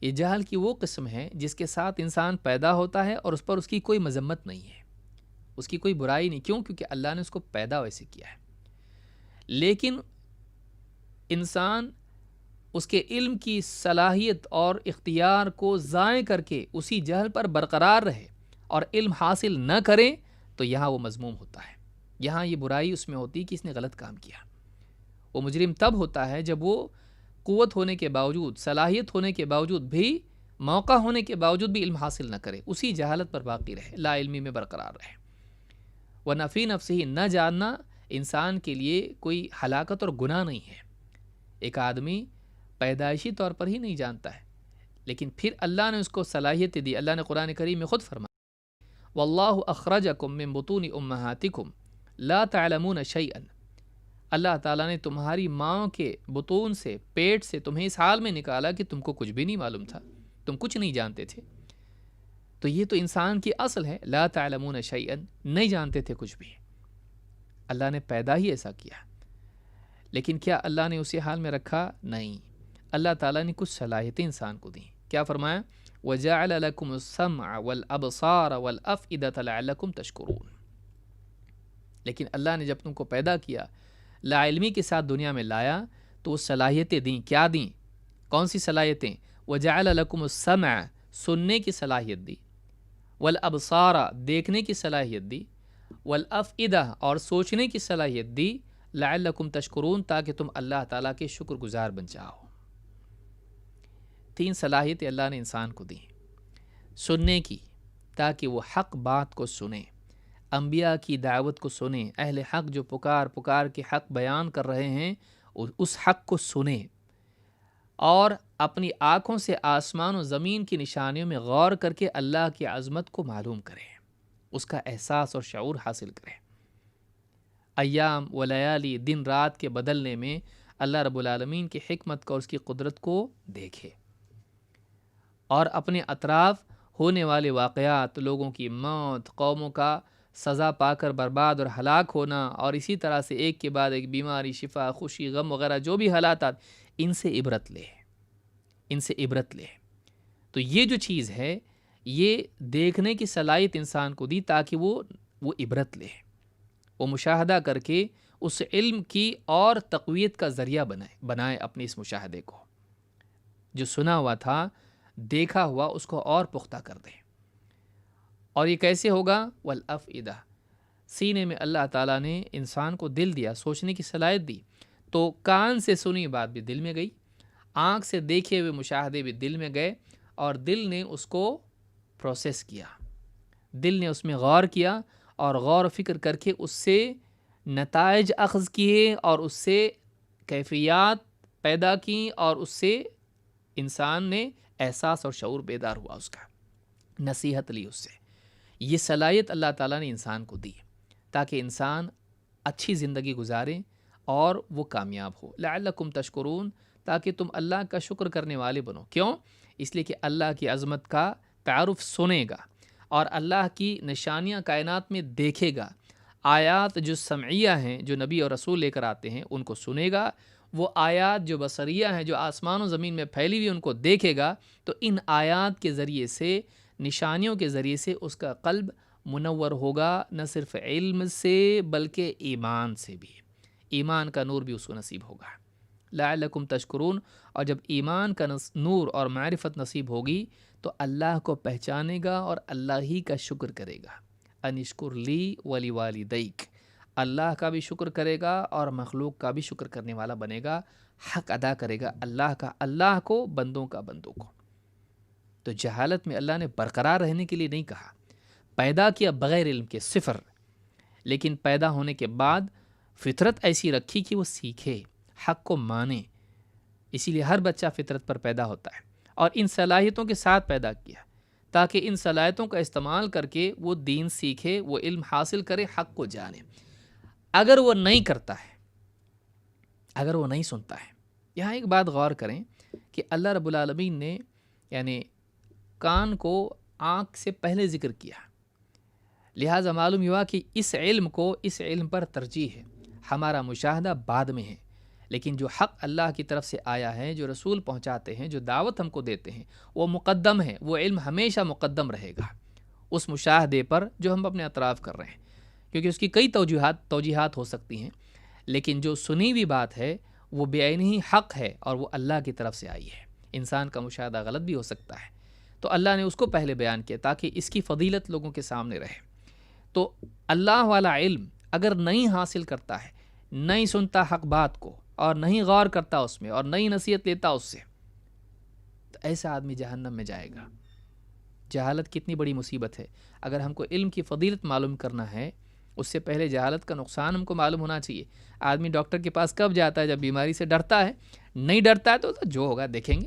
Speaker 1: یہ جہل کی وہ قسم ہے جس کے ساتھ انسان پیدا ہوتا ہے اور اس پر اس کی کوئی مذمت نہیں ہے، اس کی کوئی برائی نہیں. کیوں؟ کیونکہ اللہ نے اس کو پیدا ویسے کیا ہے. لیکن انسان اس کے علم کی صلاحیت اور اختیار کو ضائع کر کے اسی جہل پر برقرار رہے اور علم حاصل نہ کرے تو یہاں وہ مذموم ہوتا ہے. یہاں یہ برائی اس میں ہوتی کہ اس نے غلط کام کیا. وہ مجرم تب ہوتا ہے جب وہ قوت ہونے کے باوجود، صلاحیت ہونے کے باوجود بھی، موقع ہونے کے باوجود بھی علم حاصل نہ کرے، اسی جہالت پر باقی رہے، لا علمی میں برقرار رہے. ورنہ فی نفسہ نہ جاننا انسان کے لیے کوئی ہلاکت اور گناہ نہیں ہے. ایک آدمی پیدائشی طور پر ہی نہیں جانتا ہے، لیکن پھر اللہ نے اس کو صلاحیت دی. اللہ نے قرآن کریم میں خود فرمایا واللہ اخرجکم من بطون امہاتکم لا تعلمون شیئا، اللہ تعالیٰ نے تمہاری ماں کے بطون سے، پیٹ سے تمہیں اس حال میں نکالا کہ تم کو کچھ بھی نہیں معلوم تھا، تم کچھ نہیں جانتے تھے. تو یہ تو انسان کی اصل ہے، لا تعلمون شیئا، نہیں جانتے تھے کچھ بھی. اللہ نے پیدا ہی ایسا کیا. لیکن کیا اللہ نے اسی حال میں رکھا؟ نہیں. اللہ تعالیٰ نے کچھ صلاحیتیں انسان کو دیں. کیا فرمایا؟ وَجَعَلَ لَكُمُ السَّمْعَ وَالْأَبْصَارَ وَالْأَفْئِدَةَ لَعَلَّكُمْ تَشْكُرُونَ. لیکن اللہ نے جب تم کو پیدا کیا، لا علمی کے ساتھ دنیا میں لایا، تو وہ صلاحیتیں دیں. کیا دیں؟ کون سی صلاحیتیں؟ وَجَعَلَ لَكُمُ السَّمْعَ، سننے کی صلاحیت دی، وَالْأَبْصَارَ، دیکھنے کی صلاحیت دی، وَالْأَفْئِدَةَ، اور سوچنے کی صلاحیت دی، لَعَلَّكُمْ تَشْكُرُونَ، تاکہ تم اللہ تعالیٰ کے شکر گزار بن جاؤ. 3 صلاحیتیں اللہ نے انسان کو دی. سننے کی، تاکہ وہ حق بات کو سنیں، انبیاء کی دعوت کو سنیں، اہل حق جو پکار کے حق بیان کر رہے ہیں اس حق کو سنیں، اور اپنی آنکھوں سے آسمان و زمین کی نشانیوں میں غور کر کے اللہ کی عظمت کو معلوم کریں، اس کا احساس اور شعور حاصل کریں. ایام و لیالی، دن رات کے بدلنے میں اللہ رب العالمین کی حکمت کو اور اس کی قدرت کو دیکھے، اور اپنے اطراف ہونے والے واقعات، لوگوں کی موت، قوموں کا سزا پا کر برباد اور ہلاک ہونا، اور اسی طرح سے ایک کے بعد ایک بیماری، شفا، خوشی، غم وغیرہ جو بھی حالات، ان سے عبرت لے، ان سے عبرت لے. تو یہ جو چیز ہے یہ دیکھنے کی صلاحیت انسان کو دی تاکہ وہ عبرت لے، وہ مشاہدہ کر کے اس علم کی اور تقویت کا ذریعہ بنائے اپنے اس مشاہدے کو، جو سنا ہوا تھا، دیکھا ہوا، اس کو اور پختہ کر دے۔ اور یہ کیسے ہوگا؟ والافئدہ، سینے میں اللہ تعالیٰ نے انسان کو دل دیا، سوچنے کی صلاحیت دی، تو کان سے سنی بات بھی دل میں گئی، آنکھ سے دیکھے ہوئے مشاہدے بھی دل میں گئے، اور دل نے اس کو پروسیس کیا، دل نے اس میں غور کیا، اور غور و فکر کر کے اس سے نتائج اخذ کیے، اور اس سے کیفیات پیدا کی، اور اس سے انسان نے احساس اور شعور بیدار ہوا، اس کا نصیحت لی اس سے۔ یہ صلاحیت اللہ تعالیٰ نے انسان کو دی تاکہ انسان اچھی زندگی گزارے اور وہ کامیاب ہو۔ لعلکم تشکرون، تاکہ تم اللہ کا شکر کرنے والے بنو۔ کیوں؟ اس لیے کہ اللہ کی عظمت کا تعارف سنے گا، اور اللہ کی نشانیاں کائنات میں دیکھے گا، آیات جو سمعیہ ہیں جو نبی اور رسول لے کر آتے ہیں ان کو سنے گا، وہ آیات جو بصریہ ہیں جو آسمان و زمین میں پھیلی ہوئی ان کو دیکھے گا، تو ان آیات کے ذریعے سے، نشانیوں کے ذریعے سے اس کا قلب منور ہوگا، نہ صرف علم سے بلکہ ایمان سے بھی، ایمان کا نور بھی اس کو نصیب ہوگا۔ لعلکم تشکرون، اور جب ایمان کا نور اور معرفت نصیب ہوگی تو اللہ کو پہچانے گا اور اللہ ہی کا شکر کرے گا۔ انشکر لی ولی والدیک، اللہ کا بھی شکر کرے گا اور مخلوق کا بھی شکر کرنے والا بنے گا، حق ادا کرے گا اللہ کا، اللہ کو، بندوں کا بندوں کو۔ تو جہالت میں اللہ نے برقرار رہنے کے لیے نہیں کہا، پیدا کیا بغیر علم کے، صفر، لیکن پیدا ہونے کے بعد فطرت ایسی رکھی کہ وہ سیکھے، حق کو مانے۔ اسی لیے ہر بچہ فطرت پر پیدا ہوتا ہے، اور ان صلاحیتوں کے ساتھ پیدا کیا تاکہ ان صلاحیتوں کا استعمال کر کے وہ دین سیکھے، وہ علم حاصل کرے، حق کو جانے۔ اگر وہ نہیں کرتا ہے، اگر وہ نہیں سنتا ہے، یہاں ایک بات غور کریں کہ اللہ رب العالمین نے یعنی کان کو آنکھ سے پہلے ذکر کیا، لہٰذا معلوم ہوا کہ اس علم پر ترجیح ہے، ہمارا مشاہدہ بعد میں ہے، لیکن جو حق اللہ کی طرف سے آیا ہے، جو رسول پہنچاتے ہیں، جو دعوت ہم کو دیتے ہیں، وہ مقدم ہے، وہ علم ہمیشہ مقدم رہے گا اس مشاہدے پر جو ہم اپنے اطراف کر رہے ہیں، کیونکہ اس کی کئی توجیحات ہو سکتی ہیں، لیکن جو سنی ہوئی بات ہے وہ بے عینی ہی حق ہے اور وہ اللہ کی طرف سے آئی ہے۔ انسان کا مشاہدہ غلط بھی ہو سکتا ہے، تو اللہ نے اس کو پہلے بیان کیا تاکہ اس کی فضیلت لوگوں کے سامنے رہے۔ تو اللہ والا علم اگر نہیں حاصل کرتا ہے، نہیں سنتا حق بات کو، اور نہیں غور کرتا اس میں، اور نہیں نصیحت لیتا اس سے، تو ایسا آدمی جہنم میں جائے گا۔ جہالت کتنی بڑی مصیبت ہے۔ اگر ہم کو علم کی فضیلت معلوم کرنا ہے، اس سے پہلے جہالت کا نقصان ہم کو معلوم ہونا چاہیے۔ آدمی ڈاکٹر کے پاس کب جاتا ہے؟ جب بیماری سے ڈرتا ہے۔ نہیں ڈرتا ہے تو جو ہوگا دیکھیں گے۔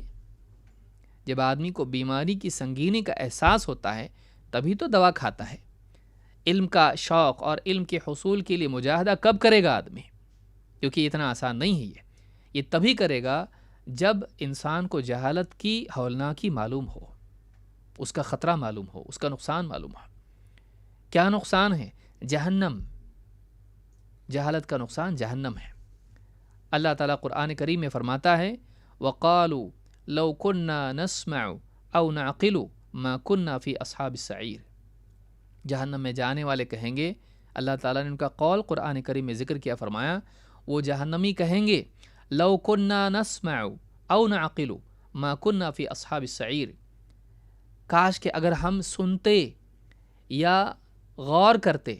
Speaker 1: جب آدمی کو بیماری کی سنگینی کا احساس ہوتا ہے تبھی تو دوا کھاتا ہے۔ علم کا شوق اور علم کے حصول کے لیے مجاہدہ کب کرے گا آدمی؟ کیونکہ اتنا آسان نہیں ہے یہ تبھی کرے گا جب انسان کو جہالت کی ہولناکی معلوم ہو، اس کا خطرہ معلوم ہو، اس کا نقصان معلوم ہو۔ کیا نقصان ہے؟ جہنم۔ جہالت کا نقصان جہنم ہے۔ اللہ تعالیٰ قرآن کریم میں فرماتا ہے وَقَالُوا لَوْ كُنَّا نَسْمَعُ أَوْ نَعْقِلُ مَا كُنَّا فِي أَصْحَابِ السَّعِيرِ۔ جہنم میں جانے والے کہیں گے، اللہ تعالیٰ نے ان کا قول قرآن کریم میں ذکر کیا، فرمایا وہ جہنمی کہیں گے لَوْ كُنَّا نَسْمَعُ أَوْ نَعْقِلُ مَا كُنَّا فِي أَصْحَابِ السَّعِيرِ۔ کاش کہ اگر ہم سنتے یا غور کرتے،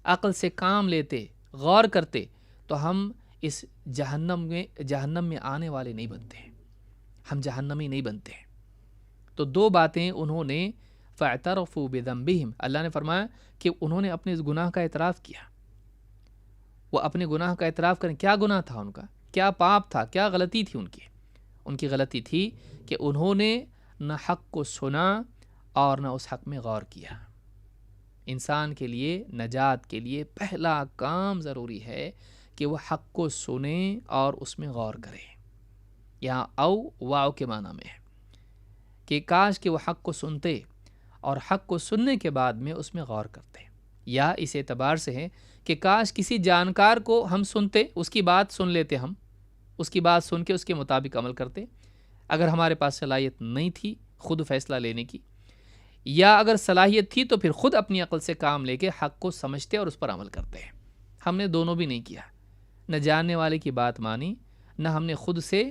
Speaker 1: عقل سے کام لیتے، غور کرتے، تو ہم اس جہنم میں آنے والے نہیں بنتے، ہم جہنمی نہیں بنتے۔ تو دو باتیں انہوں نے فَاعْتَرَفُوا بِذَنبِهِمْ، اللہ نے فرمایا کہ انہوں نے اپنے اس گناہ کا اعتراف کیا۔ وہ اپنے گناہ کا اعتراف کریں۔ کیا گناہ تھا ان کا؟ کیا پاپ تھا؟ کیا غلطی تھی ان کی غلطی تھی کہ انہوں نے نہ حق کو سنا اور نہ اس حق میں غور کیا۔ انسان کے لیے، نجات کے لیے پہلا کام ضروری ہے کہ وہ حق کو سنے اور اس میں غور کرے۔ یہاں او واو کے معنی میں ہے کہ کاش کہ وہ حق کو سنتے اور حق کو سننے کے بعد میں اس میں غور کرتے، یا اس اعتبار سے ہے کہ کاش کسی جانکار کو ہم سنتے، اس کی بات سن لیتے، ہم اس کی بات سن کے اس کے مطابق عمل کرتے، اگر ہمارے پاس صلاحیت نہیں تھی خود فیصلہ لینے کی، یا اگر صلاحیت تھی تو پھر خود اپنی عقل سے کام لے کے حق کو سمجھتے اور اس پر عمل کرتے ہیں۔ ہم نے دونوں بھی نہیں کیا، نہ جاننے والے کی بات مانی، نہ ہم نے خود سے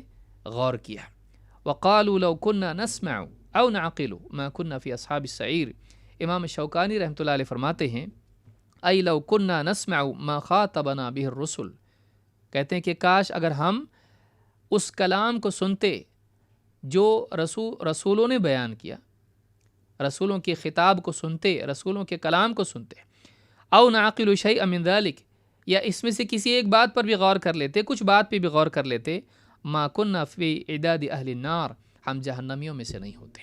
Speaker 1: غور کیا۔ وقالوا لو كنا نسمع او نعقل ما كنا في اصحاب السعیر۔ امام شوکانی رحمۃ اللہ علیہ فرماتے ہیں ای لو كنا نسمع ما خاطبنا به الرسل، کہتے ہیں کہ کاش اگر ہم اس کلام کو سنتے جو رسولوں نے بیان کیا، رسولوں کے خطاب کو سنتے، رسولوں کے کلام کو سنتے، او نعقل شیئا من ذلک، یا اس میں سے کسی ایک بات پر بھی غور کر لیتے، کچھ بات پہ بھی غور کر لیتے، ما کننا فی عداد اہل النار، ہم جہنمیوں میں سے نہیں ہوتے۔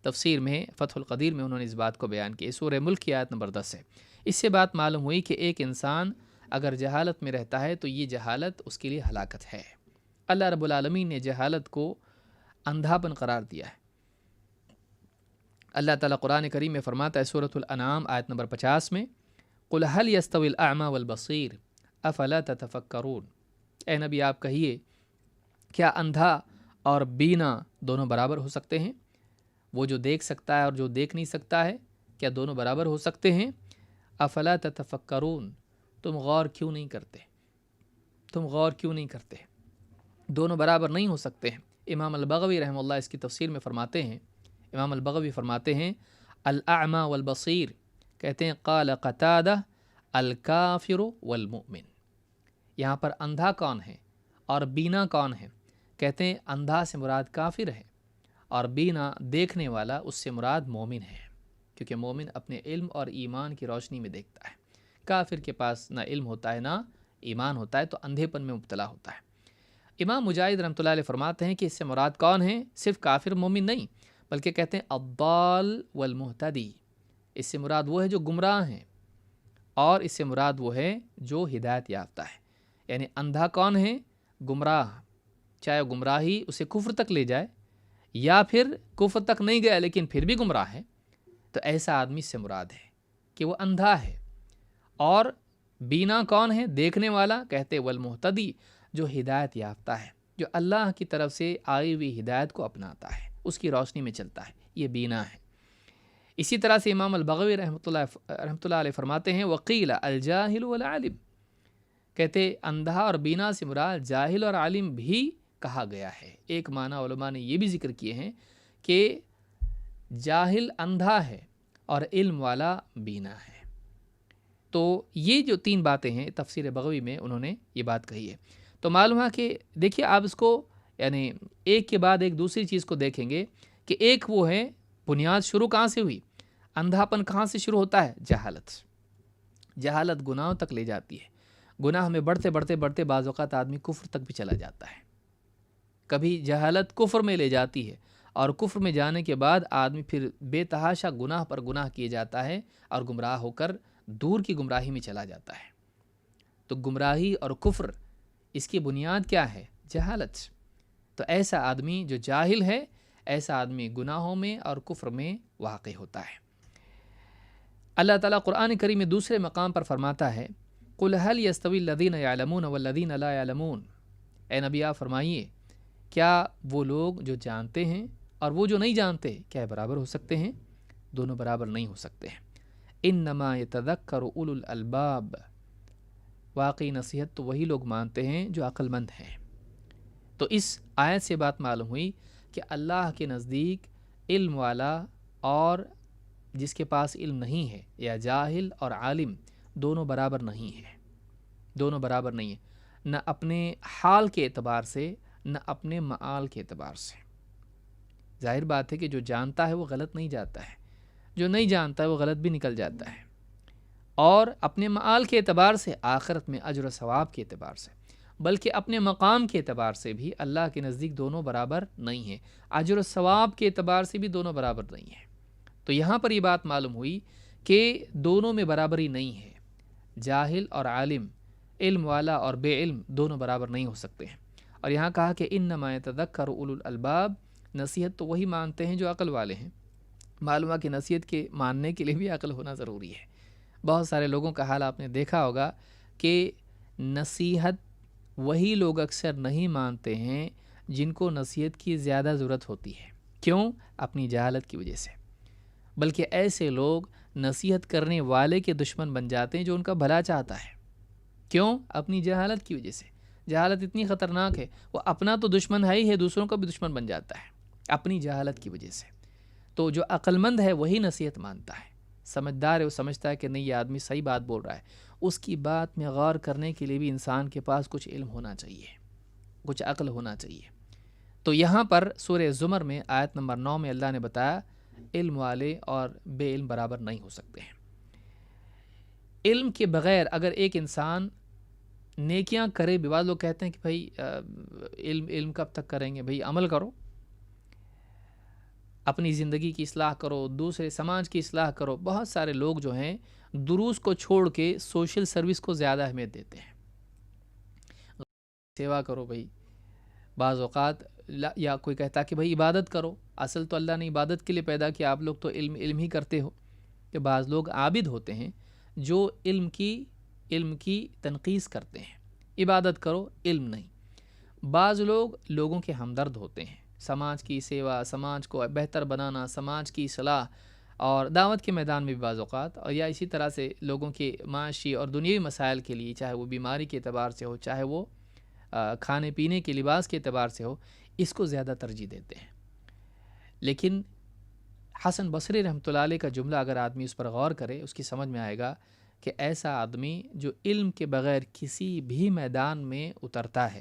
Speaker 1: تفسیر میں فتح القدیر میں انہوں نے اس بات کو بیان کی، سورہ ملک کی آیت نمبر 10 ہے۔ اس سے بات معلوم ہوئی کہ ایک انسان اگر جہالت میں رہتا ہے تو یہ جہالت اس کے لیے ہلاکت ہے۔ اللہ رب العالمین نے جہالت کو اندھاپن قرار دیا ہے۔ اللہ تعالیٰ قرآن کریم میں فرماتا ہے سورۃ الانعام آیت نمبر 50 میں قل هل يستوي الاعمى والبصير افلا تتفکرون، اے نبی آپ کہیے کیا اندھا اور بینا دونوں برابر ہو سکتے ہیں؟ وہ جو دیکھ سکتا ہے اور جو دیکھ نہیں سکتا ہے، کیا دونوں برابر ہو سکتے ہیں؟ افلا تتفکرون، تم غور کیوں نہیں کرتے؟ تم غور کیوں نہیں کرتے؟ دونوں برابر نہیں ہو سکتے ہیں۔ امام البغوی رحمہ اللہ اس کی تفسیر میں فرماتے ہیں، امام البغوی فرماتے ہیں الاعمى والبصیر، کہتے ہیں قال قتادہ الکافر والمؤمن، یہاں پر اندھا کون ہے اور بینا کون ہے؟ کہتے ہیں اندھا سے مراد کافر ہے اور بینا دیکھنے والا اس سے مراد مومن ہے، کیونکہ مومن اپنے علم اور ایمان کی روشنی میں دیکھتا ہے، کافر کے پاس نہ علم ہوتا ہے نہ ایمان ہوتا ہے، تو اندھے پن میں مبتلا ہوتا ہے۔ امام مجاہد رحمۃ اللہ علیہ فرماتے ہیں کہ اس سے مراد کون ہے؟ صرف کافر مومن نہیں، بلکہ کہتے ہیں الضال والمہتدی، اس سے مراد وہ ہے جو گمراہ ہیں، اور اس سے مراد وہ ہے جو ہدایت یافتہ ہے۔ یعنی اندھا کون ہے؟ گمراہ، چاہے گمراہی اسے کفر تک لے جائے یا پھر کفر تک نہیں گیا لیکن پھر بھی گمراہ ہے، تو ایسا آدمی سے مراد ہے کہ وہ اندھا ہے۔ اور بینا کون ہے؟ دیکھنے والا، کہتے والمہتدی، جو ہدایت یافتہ ہے، جو اللہ کی طرف سے آئی ہوئی ہدایت کو اپناتا ہے، اس کی روشنی میں چلتا ہے، یہ بینا ہے۔ اسی طرح سے امام البغوی رحمۃ اللہ علیہ فرماتے ہیں وقیل الجاہل والعالم، کہتے اندھا اور بینا سے مراد جاہل اور عالم بھی کہا گیا ہے۔ ایک معنی علماء نے یہ بھی ذکر کیے ہیں کہ جاہل اندھا ہے اور علم والا بینا ہے۔ تو یہ جو تین باتیں ہیں تفسیر بغوی میں انہوں نے یہ بات کہی ہے۔ تو معلوم ہے کہ دیکھیے آپ اس کو یعنی ایک کے بعد ایک دوسری چیز کو دیکھیں گے کہ ایک وہ ہے بنیاد شروع کہاں سے ہوئی، اندھا پن کہاں سے شروع ہوتا ہے؟ جہالت۔ جہالت گناہوں تک لے جاتی ہے، گناہ میں بڑھتے بڑھتے بڑھتے بعض اوقات آدمی کفر تک بھی چلا جاتا ہے۔ کبھی جہالت کفر میں لے جاتی ہے اور کفر میں جانے کے بعد آدمی پھر بے تحاشا گناہ پر گناہ کیے جاتا ہے اور گمراہ ہو کر دور کی گمراہی میں چلا جاتا ہے۔ تو گمراہی اور کفر اس کی بنیاد کیا ہے؟ جہالت۔ تو ایسا آدمی جو جاہل ہے، ایسا آدمی گناہوں میں اور کفر میں واقع ہوتا ہے۔ اللہ تعالیٰ قرآن کریم میں دوسرے مقام پر فرماتا ہے قُلْ هَلْ يَسْتَوِي الَّذِينَ يَعْلَمُونَ وَالَّذِينَ لَا يَعْلَمُونَ، اے نبی آپ فرمائیے کیا وہ لوگ جو جانتے ہیں اور وہ جو نہیں جانتے کیا برابر ہو سکتے ہیں؟ دونوں برابر نہیں ہو سکتے ہیں۔ انما یتذکر اولو الالباب، واقعی نصیحت تو وہی لوگ مانتے ہیں جو عقل مند ہیں۔ تو اس آیت سے بات معلوم ہوئی کہ اللہ کے نزدیک علم والا اور جس کے پاس علم نہیں ہے، یا جاہل اور عالم، دونوں برابر نہیں ہیں، دونوں برابر نہیں ہیں، نہ اپنے حال کے اعتبار سے نہ اپنے معال کے اعتبار سے۔ ظاہر بات ہے کہ جو جانتا ہے وہ غلط نہیں جاتا ہے، جو نہیں جانتا ہے وہ غلط بھی نکل جاتا ہے، اور اپنے معال کے اعتبار سے، آخرت میں اجر و ثواب کے اعتبار سے، بلکہ اپنے مقام کے اعتبار سے بھی اللہ کے نزدیک دونوں برابر نہیں ہیں، اجر و ثواب کے اعتبار سے بھی دونوں برابر نہیں ہیں۔ تو یہاں پر یہ بات معلوم ہوئی کہ دونوں میں برابری نہیں ہے، جاہل اور عالم، علم والا اور بے علم دونوں برابر نہیں ہو سکتے ہیں۔ اور یہاں کہا کہ انما یتذکر اولو الالباب، نصیحت تو وہی مانتے ہیں جو عقل والے ہیں۔ معلوم ہے کہ نصیحت کے ماننے کے لیے بھی عقل ہونا ضروری ہے۔ بہت سارے لوگوں کا حال آپ نے دیکھا ہوگا کہ نصیحت وہی لوگ اکثر نہیں مانتے ہیں جن کو نصیحت کی زیادہ ضرورت ہوتی ہے۔ کیوں؟ اپنی جہالت کی وجہ سے۔ بلکہ ایسے لوگ نصیحت کرنے والے کے دشمن بن جاتے ہیں جو ان کا بھلا چاہتا ہے۔ کیوں؟ اپنی جہالت کی وجہ سے۔ جہالت اتنی خطرناک ہے، وہ اپنا تو دشمن ہے ہی ہے، دوسروں کا بھی دشمن بن جاتا ہے اپنی جہالت کی وجہ سے۔ تو جو عقل مند ہے وہی نصیحت مانتا ہے، سمجھدار ہے، وہ سمجھتا ہے کہ نہیں یہ آدمی صحیح بات بول رہا ہے۔ اس کی بات میں غور کرنے کے لیے بھی انسان کے پاس کچھ علم ہونا چاہیے، کچھ عقل ہونا چاہیے۔ تو یہاں پر سورہ زمر میں آیت نمبر 9 میں اللہ نے بتایا علم والے اور بے علم برابر نہیں ہو سکتے ہیں۔ علم کے بغیر اگر ایک انسان نیکیاں کرے بھی، بعض لوگ کہتے ہیں کہ بھائی علم کب تک کریں گے؟ بھائی عمل کرو، اپنی زندگی کی اصلاح کرو، دوسرے سماج کی اصلاح کرو۔ بہت سارے لوگ جو ہیں دروس کو چھوڑ کے سوشل سروس کو زیادہ اہمیت دیتے ہیں۔ سیوا کرو بھائی، بعض اوقات یا کوئی کہتا ہے کہ بھائی عبادت کرو، اصل تو اللہ نے عبادت کے لیے پیدا کیا، آپ لوگ تو علم ہی کرتے ہو۔ کہ بعض لوگ عابد ہوتے ہیں جو علم کی تنقیص کرتے ہیں، عبادت کرو علم نہیں۔ بعض لوگ لوگوں کے ہمدرد ہوتے ہیں، سماج کی سیوا، سماج کو بہتر بنانا، سماج کی اصلاح اور دعوت کے میدان میں بھی بعض اوقات، اور یا اسی طرح سے لوگوں کے معاشی اور دنیوی مسائل کے لیے، چاہے وہ بیماری کے اعتبار سے ہو، چاہے وہ کھانے پینے کے لباس کے اعتبار سے ہو، اس کو زیادہ ترجیح دیتے ہیں۔ لیکن حسن بصری رحمۃ اللہ علیہ کا جملہ اگر آدمی اس پر غور کرے، اس کی سمجھ میں آئے گا کہ ایسا آدمی جو علم کے بغیر کسی بھی میدان میں اترتا ہے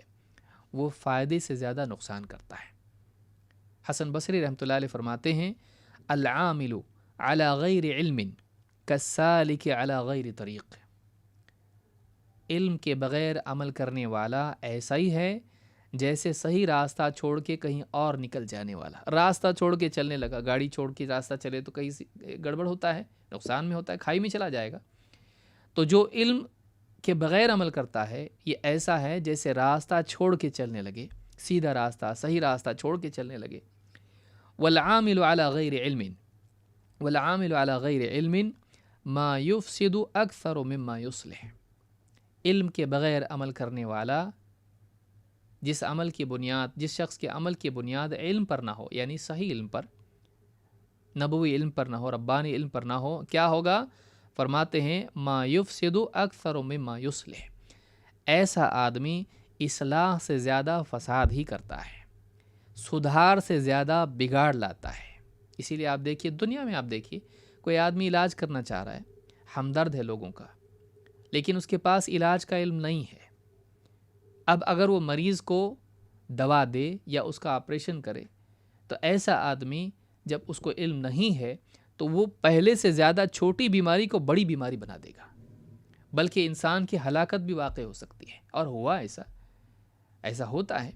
Speaker 1: وہ فائدے سے زیادہ نقصان کرتا ہے۔ حسن بصری رحمۃ اللہ علیہ فرماتے ہیں العامل علی غیر علم کالسالک علی غیر طریق۔ علم کے بغیر عمل کرنے والا ایسا ہی ہے جیسے صحیح راستہ چھوڑ کے کہیں اور نکل جانے والا۔ راستہ چھوڑ کے چلنے لگا، گاڑی چھوڑ کے راستہ چلے تو کہیں گڑبڑ ہوتا ہے، نقصان میں ہوتا ہے، کھائی میں چلا جائے گا۔ تو جو علم کے بغیر عمل کرتا ہے یہ ایسا ہے جیسے راستہ چھوڑ کے چلنے لگے، سیدھا راستہ، صحیح راستہ چھوڑ کے چلنے لگے۔ والعامل علی غیر علم، والعامل علی غیر علم ما یفسد اکثر مما یصلح۔ علم کے بغیر عمل کرنے والا جس شخص کے عمل کی بنیاد علم پر نہ ہو، یعنی صحیح علم پر، نبوی علم پر نہ ہو، ربانی علم پر نہ ہو، کیا ہوگا؟ فرماتے ہیں ما یفسد اکثر مما یصلح، ایسا آدمی اصلاح سے زیادہ فساد ہی کرتا ہے، سدھار سے زیادہ بگاڑ لاتا ہے۔ اسی لیے آپ دیکھیے دنیا میں، آپ دیکھیے کوئی آدمی علاج کرنا چاہ رہا ہے، ہمدرد ہے لوگوں کا، لیکن اس کے پاس علاج کا علم نہیں ہے۔ اب اگر وہ مریض کو دوا دے یا اس کا آپریشن کرے تو ایسا آدمی جب اس کو علم نہیں ہے تو وہ پہلے سے زیادہ چھوٹی بیماری کو بڑی بیماری بنا دے گا، بلکہ انسان کی ہلاکت بھی واقع ہو سکتی ہے۔ اور ہوا ایسا ہوتا ہے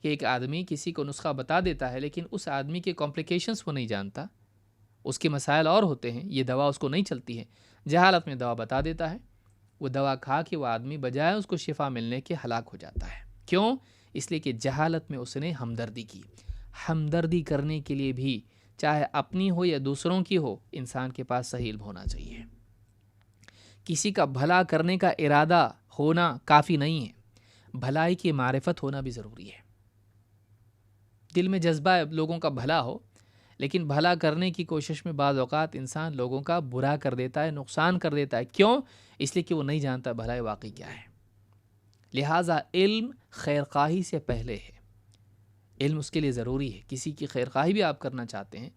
Speaker 1: کہ ایک آدمی کسی کو نسخہ بتا دیتا ہے لیکن اس آدمی کے کمپلیکیشنز وہ نہیں جانتا، اس کے مسائل اور ہوتے ہیں، یہ دوا اس کو نہیں چلتی ہے، جہالت میں دوا بتا دیتا ہے، وہ دوا کھا کے وہ آدمی بجائے اس کو شفا ملنے کے ہلاک ہو جاتا ہے۔ کیوں؟ اس لیے کہ جہالت میں اس نے ہمدردی کی۔ ہمدردی کرنے کے لیے بھی چاہے اپنی ہو یا دوسروں کی ہو، انسان کے پاس صحیح علم ہونا چاہیے۔ کسی کا بھلا کرنے کا ارادہ ہونا کافی نہیں ہے، بھلائی کی معرفت ہونا بھی ضروری ہے۔ دل میں جذبہ ہے لوگوں کا بھلا ہو، لیکن بھلا کرنے کی کوشش میں بعض اوقات انسان لوگوں کا برا کر دیتا ہے، نقصان کر دیتا ہے۔ کیوں؟ اس لیے کہ وہ نہیں جانتا بھلائی واقعی کیا ہے۔ لہٰذا علم خیرخواہی سے پہلے ہے، علم اس کے لیے ضروری ہے۔ کسی کی خیرخواہی بھی آپ کرنا چاہتے ہیں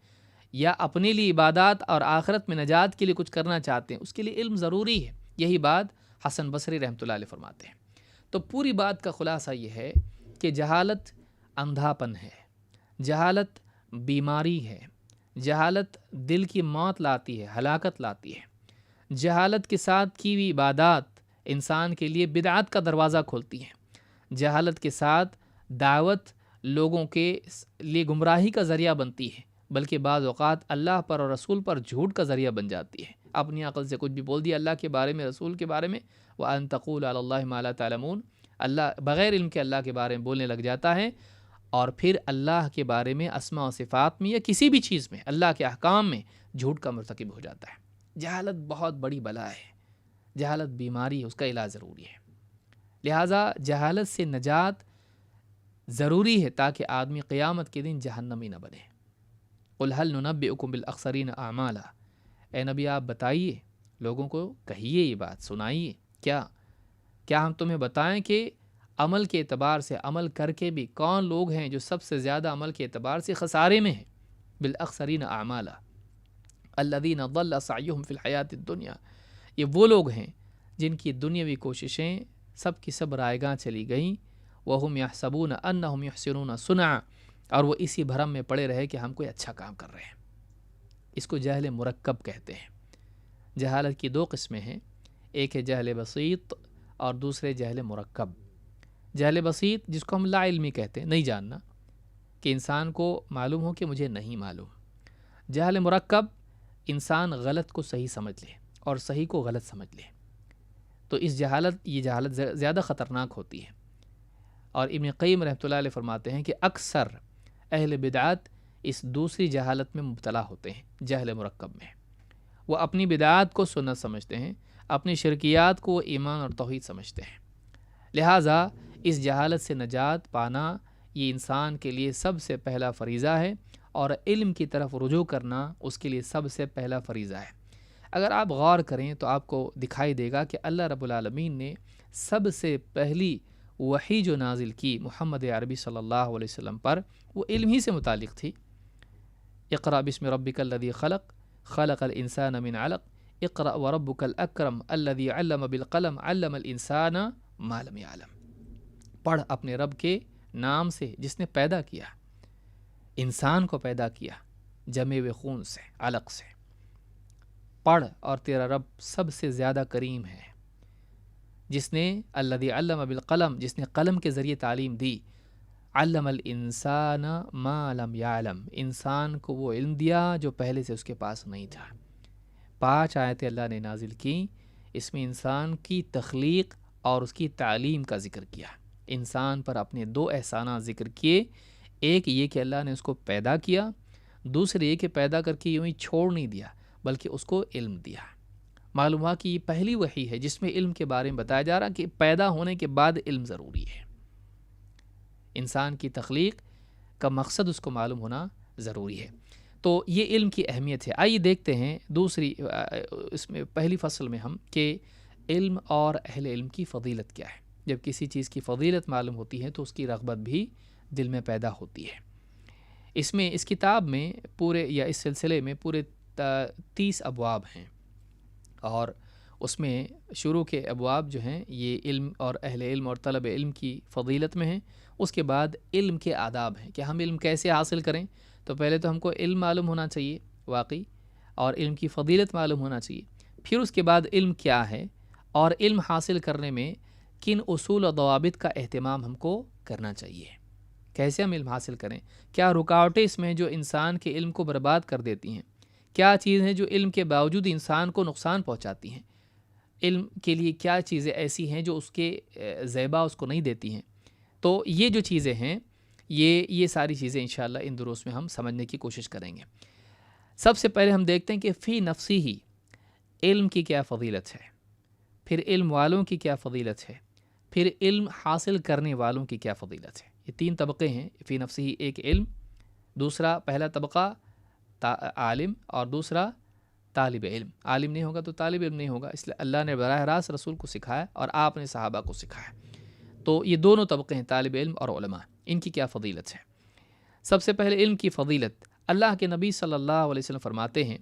Speaker 1: یا اپنے لیے عبادات اور آخرت میں نجات کے لیے کچھ کرنا چاہتے ہیں، اس کے لیے علم ضروری ہے۔ یہی بات حسن بصری رحمۃ اللہ علیہ فرماتے ہیں۔ تو پوری بات کا خلاصہ یہ ہے کہ جہالت اندھاپن ہے، جہالت بیماری ہے، جہالت دل کی موت لاتی ہے، ہلاکت لاتی ہے۔ جہالت کے ساتھ کی ہوئی عبادات انسان کے لیے بدعات کا دروازہ کھولتی ہیں۔ جہالت کے ساتھ دعوت لوگوں کے لیے گمراہی کا ذریعہ بنتی ہے، بلکہ بعض اوقات اللہ پر اور رسول پر جھوٹ کا ذریعہ بن جاتی ہے۔ اپنی عقل سے کچھ بھی بول دیا اللہ کے بارے میں، رسول کے بارے میں، وَأَن تَقُولُوا عَلَى اللَّهِ مَا لَا تَعْلَمُونَ، اللہ بغیر علم کے اللہ کے بارے میں بولنے لگ جاتا ہے، اور پھر اللہ کے بارے میں، اسماء و صفات میں یا کسی بھی چیز میں، اللہ کے احکام میں جھوٹ کا مرتکب ہو جاتا ہے۔ جہالت بہت بڑی بلا ہے، جہالت بیماری ہے، اس کا علاج ضروری ہے۔ لہٰذا جہالت سے نجات ضروری ہے تاکہ آدمی قیامت کے دن جہنمی نہ بنے۔ قل هل ننبئکم بالاخسرین اعمالا، اے نبی آپ بتائیے، لوگوں کو کہیے، یہ بات سنائیے، کیا ہم تمہیں بتائیں کہ عمل کے اعتبار سے، عمل کر کے بھی کون لوگ ہیں جو سب سے زیادہ عمل کے اعتبار سے خسارے میں ہیں؟ بالاخسرین اعمالا الذین ضل سعیہم فی الحیات الدنیا، یہ وہ لوگ ہیں جن کی دنیاوی کوششیں سب کی سب رائیگاں چلی گئیں، وہم یحسبون انہم یحسنون صنعا، اور وہ اسی بھرم میں پڑے رہے کہ ہم کوئی اچھا کام کر رہے ہیں۔ اس کو جہل مرکب کہتے ہیں۔ جہالت کی 2 قسمیں ہیں، ایک ہے جہل بسیط اور دوسرے جہل مرکب۔ جہل بسیط جس کو ہم لا علمی کہتے ہیں، نہیں جاننا، کہ انسان کو معلوم ہو کہ مجھے نہیں معلوم۔ جہل مرکب، انسان غلط کو صحیح سمجھ لے اور صحیح کو غلط سمجھ لے، تو یہ جہالت زیادہ خطرناک ہوتی ہے۔ اور ابن قیم رحمۃ اللہ علیہ فرماتے ہیں کہ اکثر اہل بدعات اس دوسری جہالت میں مبتلا ہوتے ہیں، جہل مرکب میں۔ وہ اپنی بدعات کو سنت سمجھتے ہیں، اپنی شرکیات کو ایمان اور توحید سمجھتے ہیں۔ لہٰذا اس جہالت سے نجات پانا یہ انسان کے لیے سب سے پہلا فریضہ ہے، اور علم کی طرف رجوع کرنا اس کے لیے سب سے پہلا فریضہ ہے۔ اگر آپ غور کریں تو آپ کو دکھائی دے گا کہ اللہ رب العالمین نے سب سے پہلی وحی جو نازل کی محمد عربی صلی اللہ علیہ وسلم پر، وہ علم ہی سے متعلق تھی۔ اقرأ بسم ربک الذی خلق، خلق الانسان من علق، اقرأ وربک الاکرم الذی علم بالقلم، علم الانسان ما لم يعلم۔ پڑھ اپنے رب کے نام سے جس نے پیدا کیا، انسان کو پیدا کیا جمے ہوئے خون سے، علق سے۔ پڑھ، اور تیرا رب سب سے زیادہ کریم ہے، جس نے الذی علم بالقلم، جس نے قلم کے ذریعے تعلیم دی، علم الانسان ما لم يعلم، انسان کو وہ علم دیا جو پہلے سے اس کے پاس نہیں تھا۔ 5 آیتیں اللہ نے نازل کی، اس میں انسان کی تخلیق اور اس کی تعلیم کا ذکر کیا۔ انسان پر اپنے 2 احسانات ذکر کیے، ایک یہ کہ اللہ نے اس کو پیدا کیا، دوسرے یہ کہ پیدا کر کے یوں ہی چھوڑ نہیں دیا بلکہ اس کو علم دیا۔ معلوم ہوا کہ یہ پہلی وحی ہے جس میں علم کے بارے میں بتایا جا رہا کہ پیدا ہونے کے بعد علم ضروری ہے۔ انسان کی تخلیق کا مقصد اس کو معلوم ہونا ضروری ہے، تو یہ علم کی اہمیت ہے۔ آئیے دیکھتے ہیں دوسری اس میں پہلی فصل میں ہم کہ علم اور اہل علم کی فضیلت کیا ہے۔ جب کسی چیز کی فضیلت معلوم ہوتی ہے تو اس کی رغبت بھی دل میں پیدا ہوتی ہے۔ اس کتاب میں اس سلسلے میں پورے 30 ابواب ہیں، اور اس میں شروع کے ابواب جو ہیں یہ علم اور اہل علم اور طلب علم کی فضیلت میں ہیں۔ اس کے بعد علم کے آداب ہیں کہ ہم علم کیسے حاصل کریں۔ تو پہلے تو ہم کو علم معلوم ہونا چاہیے واقعی، اور علم کی فضیلت معلوم ہونا چاہیے۔ پھر اس کے بعد علم کیا ہے، اور علم حاصل کرنے میں کن اصول و ضوابط کا اہتمام ہم کو کرنا چاہیے، کیسے ہم علم حاصل کریں، کیا رکاوٹیں اس میں جو انسان کے علم کو برباد کر دیتی ہیں، کیا چیزیں ہیں جو علم کے باوجود انسان کو نقصان پہنچاتی ہیں، علم کے لیے کیا چیزیں ایسی ہیں جو اس کے زیبا اس کو نہیں دیتی ہیں۔ تو یہ جو چیزیں ہیں یہ ساری چیزیں انشاءاللہ ان دروس میں ہم سمجھنے کی کوشش کریں گے۔ سب سے پہلے ہم دیکھتے ہیں کہ فی نفسی ہی علم کی کیا فضیلت ہے، پھر علم والوں کی کیا فضیلت ہے، پھر علم حاصل کرنے والوں کی کیا فضیلت ہے۔ یہ 3 طبقے ہیں فی نفسی ہی، ایک علم، دوسرا پہلا طبقہ عالم، اور دوسرا طالب علم۔ عالم نہیں ہوگا تو طالب علم نہیں ہوگا، اس لیے اللہ نے براہ راست رسول کو سکھایا اور آپ نے صحابہ کو سکھایا۔ تو یہ دونوں طبقے ہیں، طالب علم اور علماء، ان کی کیا فضیلت ہے۔ سب سے پہلے علم کی فضیلت، اللہ کے نبی صلی اللہ علیہ وسلم فرماتے ہیں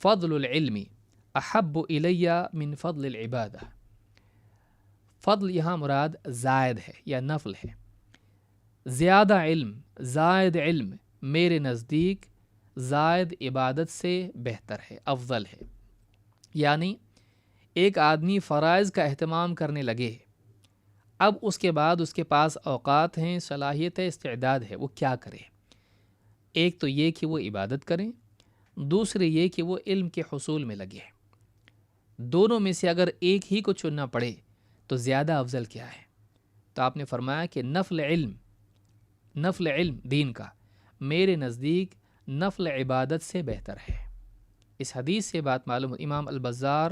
Speaker 1: فضل العلم احب الی من فضل العبادہ۔ فضل یہاں مراد زائد ہے یا نفل ہے۔ زیادہ علم، زائد علم میرے نزدیک زائد عبادت سے بہتر ہے، افضل ہے۔ یعنی ایک آدمی فرائض کا اہتمام کرنے لگے، اب اس کے بعد اس کے پاس اوقات ہیں، صلاحیت ہے، استعداد ہے، وہ کیا کرے؟ ایک تو یہ کہ وہ عبادت کریں، دوسرے یہ کہ وہ علم کے حصول میں لگے۔ دونوں میں سے اگر ایک ہی کو چننا پڑے تو زیادہ افضل کیا ہے؟ تو آپ نے فرمایا کہ نفل علم دین کا میرے نزدیک نفل عبادت سے بہتر ہے۔ اس حدیث سے بات معلوم، امام البزار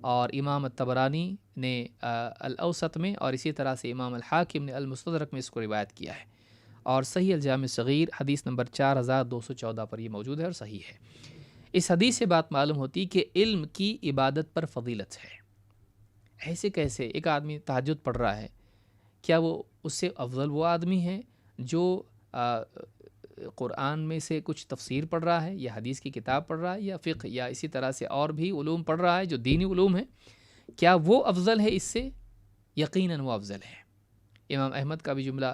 Speaker 1: اور امام الطبرانی نے الاوسط میں، اور اسی طرح سے امام الحاکم نے المستدرک میں اس کو روایت کیا ہے، اور صحیح الجامع صغیر حدیث نمبر 4214 پر یہ موجود ہے اور صحیح ہے۔ اس حدیث سے بات معلوم ہوتی کہ علم کی عبادت پر فضیلت ہے۔ ایسے کیسے؟ ایک آدمی تہجد پڑھ رہا ہے، کیا وہ اس سے افضل وہ آدمی ہے جو قرآن میں سے کچھ تفسیر پڑھ رہا ہے یا حدیث کی کتاب پڑھ رہا ہے یا فقہ یا اسی طرح سے اور بھی علوم پڑھ رہا ہے جو دینی علوم ہے؟ کیا وہ افضل ہے اس سے؟ یقیناً وہ افضل ہے۔ امام احمد کا بھی جملہ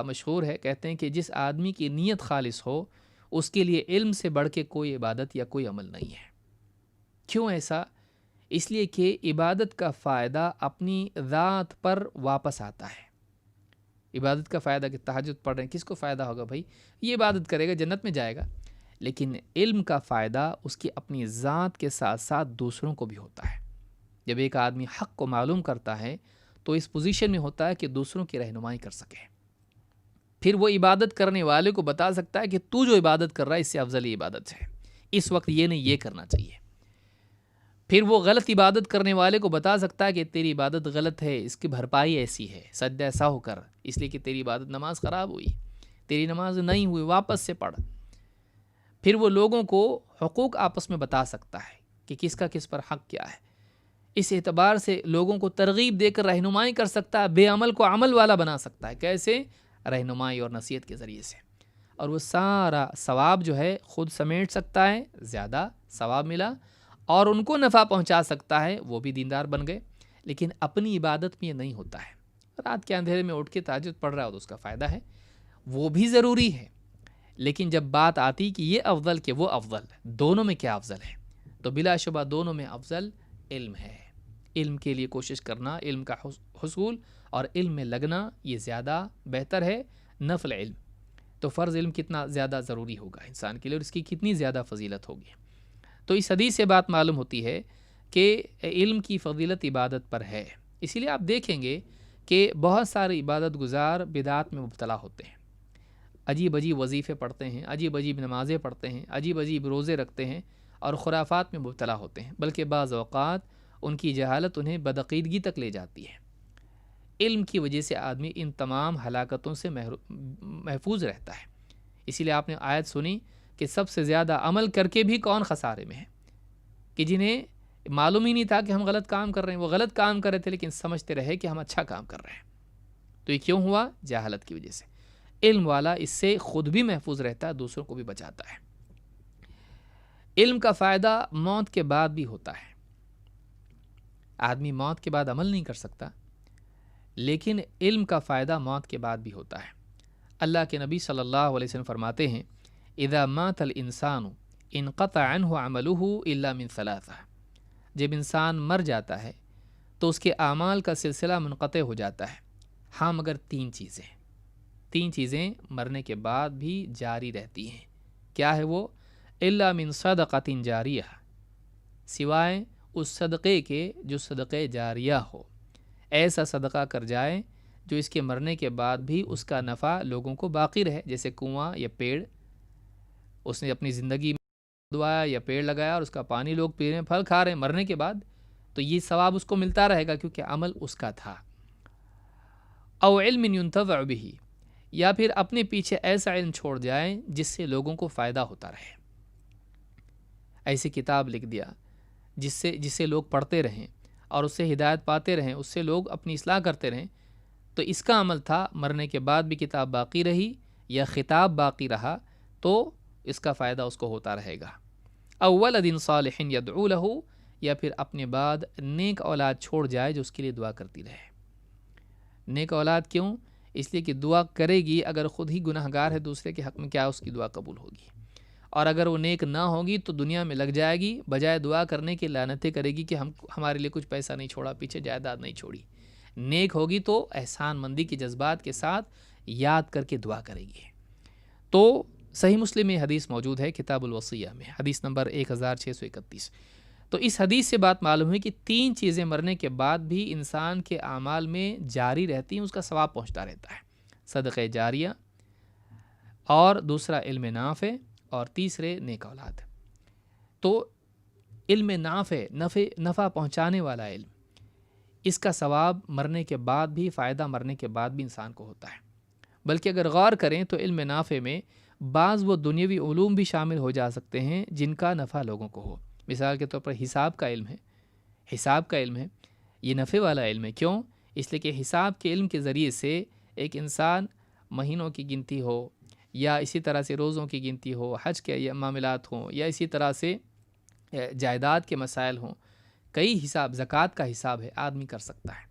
Speaker 1: مشہور ہے، کہتے ہیں کہ جس آدمی کی نیت خالص ہو اس کے لیے علم سے بڑھ کے کوئی عبادت یا کوئی عمل نہیں ہے۔ کیوں ایسا؟ اس لیے کہ عبادت کا فائدہ اپنی ذات پر واپس آتا ہے۔ عبادت کا فائدہ کہ تہجد پڑھ رہے ہیں، کس کو فائدہ ہوگا بھائی؟ یہ عبادت کرے گا جنت میں جائے گا، لیکن علم کا فائدہ اس کی اپنی ذات کے ساتھ ساتھ دوسروں کو بھی ہوتا ہے۔ جب ایک آدمی حق کو معلوم کرتا ہے تو اس پوزیشن میں ہوتا ہے کہ دوسروں کی رہنمائی کر سکے، پھر وہ عبادت کرنے والے کو بتا سکتا ہے کہ تو جو عبادت کر رہا ہے اس سے افضل عبادت ہے، اس وقت یہ نہیں یہ کرنا چاہیے۔ پھر وہ غلط عبادت کرنے والے کو بتا سکتا ہے کہ تیری عبادت غلط ہے، اس کی بھرپائی ایسی ہے، سجدہ ایسا ہو کر، اس لیے کہ تیری عبادت نماز خراب ہوئی، تیری نماز نہیں ہوئی، واپس سے پڑھ۔ پھر وہ لوگوں کو حقوق آپس میں بتا سکتا ہے کہ کس کا کس پر حق کیا ہے۔ اس اعتبار سے لوگوں کو ترغیب دے کر رہنمائی کر سکتا ہے، بے عمل کو عمل والا بنا سکتا ہے۔ کیسے؟ رہنمائی اور نصیحت کے ذریعے سے، اور وہ سارا ثواب جو ہے خود سمیٹ سکتا ہے، زیادہ ثواب ملا، اور ان کو نفع پہنچا سکتا ہے، وہ بھی دیندار بن گئے۔ لیکن اپنی عبادت میں یہ نہیں ہوتا ہے۔ رات کے اندھیرے میں اٹھ کے تہجد پڑھ رہا ہے تو اس کا فائدہ ہے، وہ بھی ضروری ہے، لیکن جب بات آتی کہ یہ افضل کہ وہ افضل، دونوں میں کیا افضل ہے، تو بلا شبہ دونوں میں افضل علم ہے۔ علم کے لیے کوشش کرنا، علم کا حصول اور علم میں لگنا، یہ زیادہ بہتر ہے نفل علم۔ تو فرض علم کتنا زیادہ ضروری ہوگا انسان کے لیے اور اس کی کتنی زیادہ فضیلت ہوگی۔ تو اس حدیث سے بات معلوم ہوتی ہے کہ علم کی فضیلت عبادت پر ہے۔ اسی لیے آپ دیکھیں گے کہ بہت سارے عبادت گزار بدعات میں مبتلا ہوتے ہیں، عجیب عجیب وظیفے پڑھتے ہیں، عجیب عجیب نمازیں پڑھتے ہیں، عجیب عجیب روزے رکھتے ہیں اور خرافات میں مبتلا ہوتے ہیں، بلکہ بعض اوقات ان کی جہالت انہیں بدعقیدگی تک لے جاتی ہے۔ علم کی وجہ سے آدمی ان تمام ہلاکتوں سے محفوظ رہتا ہے۔ اسی لیے آپ نے آیت سنی کہ سب سے زیادہ عمل کر کے بھی کون خسارے میں ہے، کہ جنہیں معلوم ہی نہیں تھا کہ ہم غلط کام کر رہے ہیں، وہ غلط کام کر رہے تھے لیکن سمجھتے رہے کہ ہم اچھا کام کر رہے ہیں۔ تو یہ کیوں ہوا؟ جہالت کی وجہ سے۔ علم والا اس سے خود بھی محفوظ رہتا ہے، دوسروں کو بھی بچاتا ہے۔ علم کا فائدہ موت کے بعد بھی ہوتا ہے۔ آدمی موت کے بعد عمل نہیں کر سکتا، لیکن علم کا فائدہ موت کے بعد بھی ہوتا ہے۔ اللہ کے نبی صلی اللہ علیہ وسلم فرماتے ہیں اذا مات الانسان انقطع عنہ عملہ الا من ثلاثہ، جب انسان مر جاتا ہے تو اس کے اعمال کا سلسلہ منقطع ہو جاتا ہے، ہاں مگر تین چیزیں مرنے کے بعد بھی جاری رہتی ہیں۔ کیا ہے وہ؟ الا من صدقۃ جاریہ، سوائے اس صدقے کے جو صدقے جاریہ ہو، ایسا صدقہ کر جائے جو اس کے مرنے کے بعد بھی اس کا نفع لوگوں کو باقی رہے، جیسے کنواں یا پیڑ، اس نے اپنی زندگی میں دعایا یا پیڑ لگایا اور اس کا پانی لوگ پی رہے ہیں، پھل کھا رہے ہیں، مرنے کے بعد تو یہ ثواب اس کو ملتا رہے گا کیونکہ عمل اس کا تھا۔ او علم ينتفع به، یا پھر اپنے پیچھے ایسا علم چھوڑ جائیں جس سے لوگوں کو فائدہ ہوتا رہے، ایسی کتاب لکھ دیا جس سے لوگ پڑھتے رہیں اور اس سے ہدایت پاتے رہیں، اس سے لوگ اپنی اصلاح کرتے رہیں، تو اس کا عمل تھا، مرنے کے بعد بھی کتاب باقی رہی یا خطاب باقی رہا تو اس کا فائدہ اس کو ہوتا رہے گا۔ او ولد صالح يدعو له، یا پھر اپنے بعد نیک اولاد چھوڑ جائے جو اس کے لیے دعا کرتی رہے۔ نیک اولاد کیوں؟ اس لیے کہ دعا کرے گی، اگر خود ہی گناہ گار ہے دوسرے کے حق میں، کیا اس کی دعا قبول ہوگی؟ اور اگر وہ نیک نہ ہوگی تو دنیا میں لگ جائے گی، بجائے دعا کرنے کے لعنتیں کرے گی کہ ہمارے لیے کچھ پیسہ نہیں چھوڑا، پیچھے جائیداد نہیں چھوڑی۔ نیک ہوگی تو احسان مندی کے جذبات کے ساتھ یاد کر کے دعا کرے گی۔ تو صحیح مسلم میں حدیث موجود ہے کتاب الوصیہ میں، حدیث نمبر 1631۔ تو اس حدیث سے بات معلوم ہے کہ تین چیزیں مرنے کے بعد بھی انسان کے اعمال میں جاری رہتی ہیں، اس کا ثواب پہنچتا رہتا ہے، صدقہ جاریہ، اور دوسرا علم نافع، اور تیسرے نیک اولاد۔ تو علم نافع، نفع پہنچانے والا علم، اس کا ثواب مرنے کے بعد بھی، فائدہ مرنے کے بعد بھی انسان کو ہوتا ہے۔ بلکہ اگر غور کریں تو علم نافع میں بعض وہ دنیاوی علوم بھی شامل ہو جا سکتے ہیں جن کا نفع لوگوں کو ہو۔ مثال کے طور پر حساب کا علم ہے، یہ نفع والا علم ہے۔ کیوں؟ اس لیے کہ حساب کے علم کے ذریعے سے ایک انسان مہینوں کی گنتی ہو، یا اسی طرح سے روزوں کی گنتی ہو، حج کے معاملات ہوں، یا اسی طرح سے جائیداد کے مسائل ہوں، کئی حساب، زکوٰۃ کا حساب ہے، آدمی کر سکتا ہے۔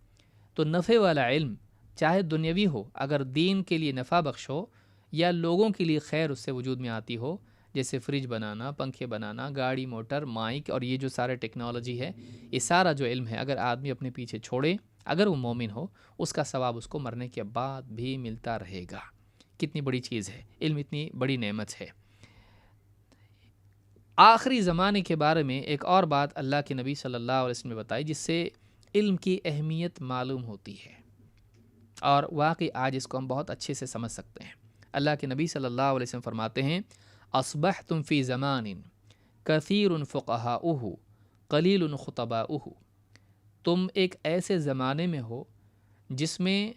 Speaker 1: تو نفع والا علم چاہے دنیاوی ہو، اگر دین کے لیے نفع بخش ہو یا لوگوں کے لیے خیر اس سے وجود میں آتی ہو، جیسے فریج بنانا، پنکھے بنانا، گاڑی، موٹر، مائک اور یہ جو سارے ٹیکنالوجی ہے، یہ سارا جو علم ہے اگر آدمی اپنے پیچھے چھوڑے، اگر وہ مومن ہو، اس کا ثواب اس کو مرنے کے بعد بھی ملتا رہے گا۔ کتنی بڑی چیز ہے، علم اتنی بڑی نعمت ہے۔ آخری زمانے کے بارے میں ایک اور بات اللہ کے نبی صلی اللہ علیہ وسلم نے بتائی، جس سے علم کی اہمیت معلوم ہوتی ہے، اور واقعی آج اس کو ہم بہت اچھے سے سمجھ سکتے ہیں۔ اللہ کے نبی صلی اللہ علیہ وسلم فرماتے ہیں، اصبحتم فی زمان کثیر فقہاؤہ قلیل خطباؤہ، تم ایک ایسے زمانے میں ہو جس میں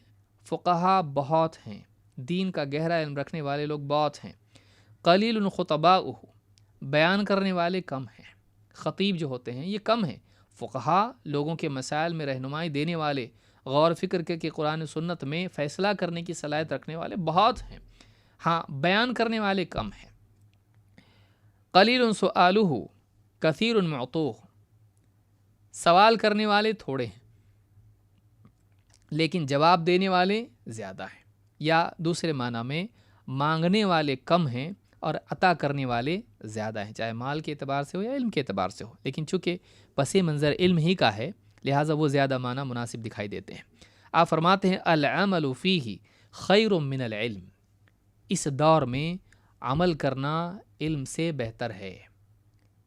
Speaker 1: فقہا بہت ہیں، دین کا گہرا علم رکھنے والے لوگ بہت ہیں، قلیل خطباؤہ، بیان کرنے والے کم ہیں، خطیب جو ہوتے ہیں یہ کم ہیں۔ فقہا لوگوں کے مسائل میں رہنمائی دینے والے، غور فکر کے قرآن و سنت میں فیصلہ کرنے کی صلاحیت رکھنے والے بہت ہیں، ہاں بیان کرنے والے کم ہیں۔ قلیل سؤالہ کثیر معطوہ، سوال کرنے والے تھوڑے ہیں لیکن جواب دینے والے زیادہ ہیں، یا دوسرے معنی میں مانگنے والے کم ہیں اور عطا کرنے والے زیادہ ہیں، چاہے مال کے اعتبار سے ہو یا علم کے اعتبار سے ہو، لیکن چونکہ پس منظر علم ہی کا ہے لہٰذا وہ زیادہ معنی مناسب دکھائی دیتے ہیں۔ آپ فرماتے ہیں العمل فیہ خیر من العلم، اس دور میں عمل کرنا علم سے بہتر ہے،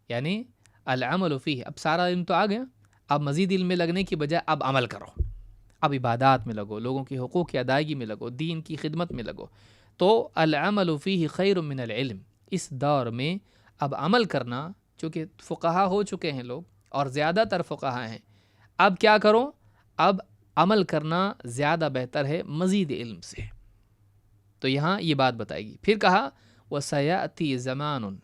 Speaker 1: یعنی العمل فیہ، اب سارا علم تو آ گیا، اب مزید علم میں لگنے کی بجائے اب عمل کرو، اب عبادات میں لگو، لوگوں کی حقوق کی ادائیگی میں لگو، دین کی خدمت میں لگو۔ تو العمل فیہ خیر من العلم، اس دور میں اب عمل کرنا، چونکہ فقہا ہو چکے ہیں لوگ اور زیادہ تر فقہا ہیں، اب کیا کرو؟ اب عمل کرنا زیادہ بہتر ہے مزید علم سے۔ تو یہاں یہ بات بتائے گی۔ پھر کہا وَسَيَأْتِي زَمَانٌ،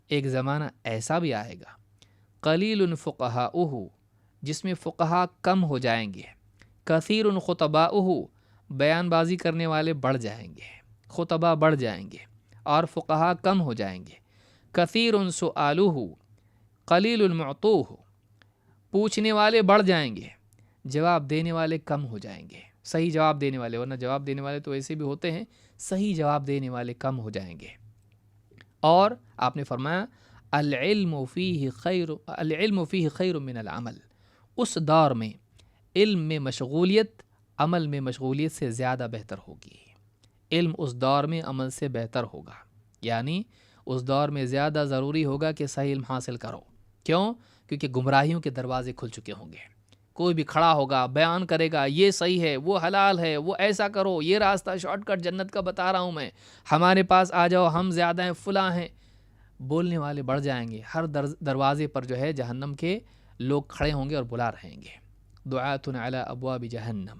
Speaker 1: ایک زمانہ ایسا بھی آئے گا، قلیل فقہاؤہ، جس میں فقہا کم ہو جائیں گے، کثیر خطباؤہ، بیان بازی کرنے والے بڑھ جائیں گے، خطبہ بڑھ جائیں گے اور فقہا کم ہو جائیں گے، کثیر سؤالہ قلیل معطوہ، پوچھنے والے بڑھ جائیں گے، جواب دینے والے کم ہو جائیں گے، صحیح جواب دینے والے، ورنہ جواب دینے والے تو ایسے بھی ہوتے ہیں، صحیح جواب دینے والے کم ہو جائیں گے۔ اور آپ نے فرمایا العلم فیہ خیر من العمل، اس دور میں علم میں مشغولیت عمل میں مشغولیت سے زیادہ بہتر ہوگی، علم اس دور میں عمل سے بہتر ہوگا، یعنی اس دور میں زیادہ ضروری ہوگا کہ صحیح علم حاصل کرو۔ کیوں؟ کیونکہ گمراہیوں کے دروازے کھل چکے ہوں گے، کوئی بھی کھڑا ہوگا بیان کرے گا یہ صحیح ہے، وہ حلال ہے، وہ ایسا کرو، یہ راستہ شارٹ کٹ جنت کا بتا رہا ہوں میں، ہمارے پاس آ جاؤ، ہم زیادہ ہیں، فلاں ہیں، بولنے والے بڑھ جائیں گے، ہر دروازے پر جو ہے جہنم کے لوگ کھڑے ہوں گے اور بلا رہیں گے، دعات علی ابواب جہنم،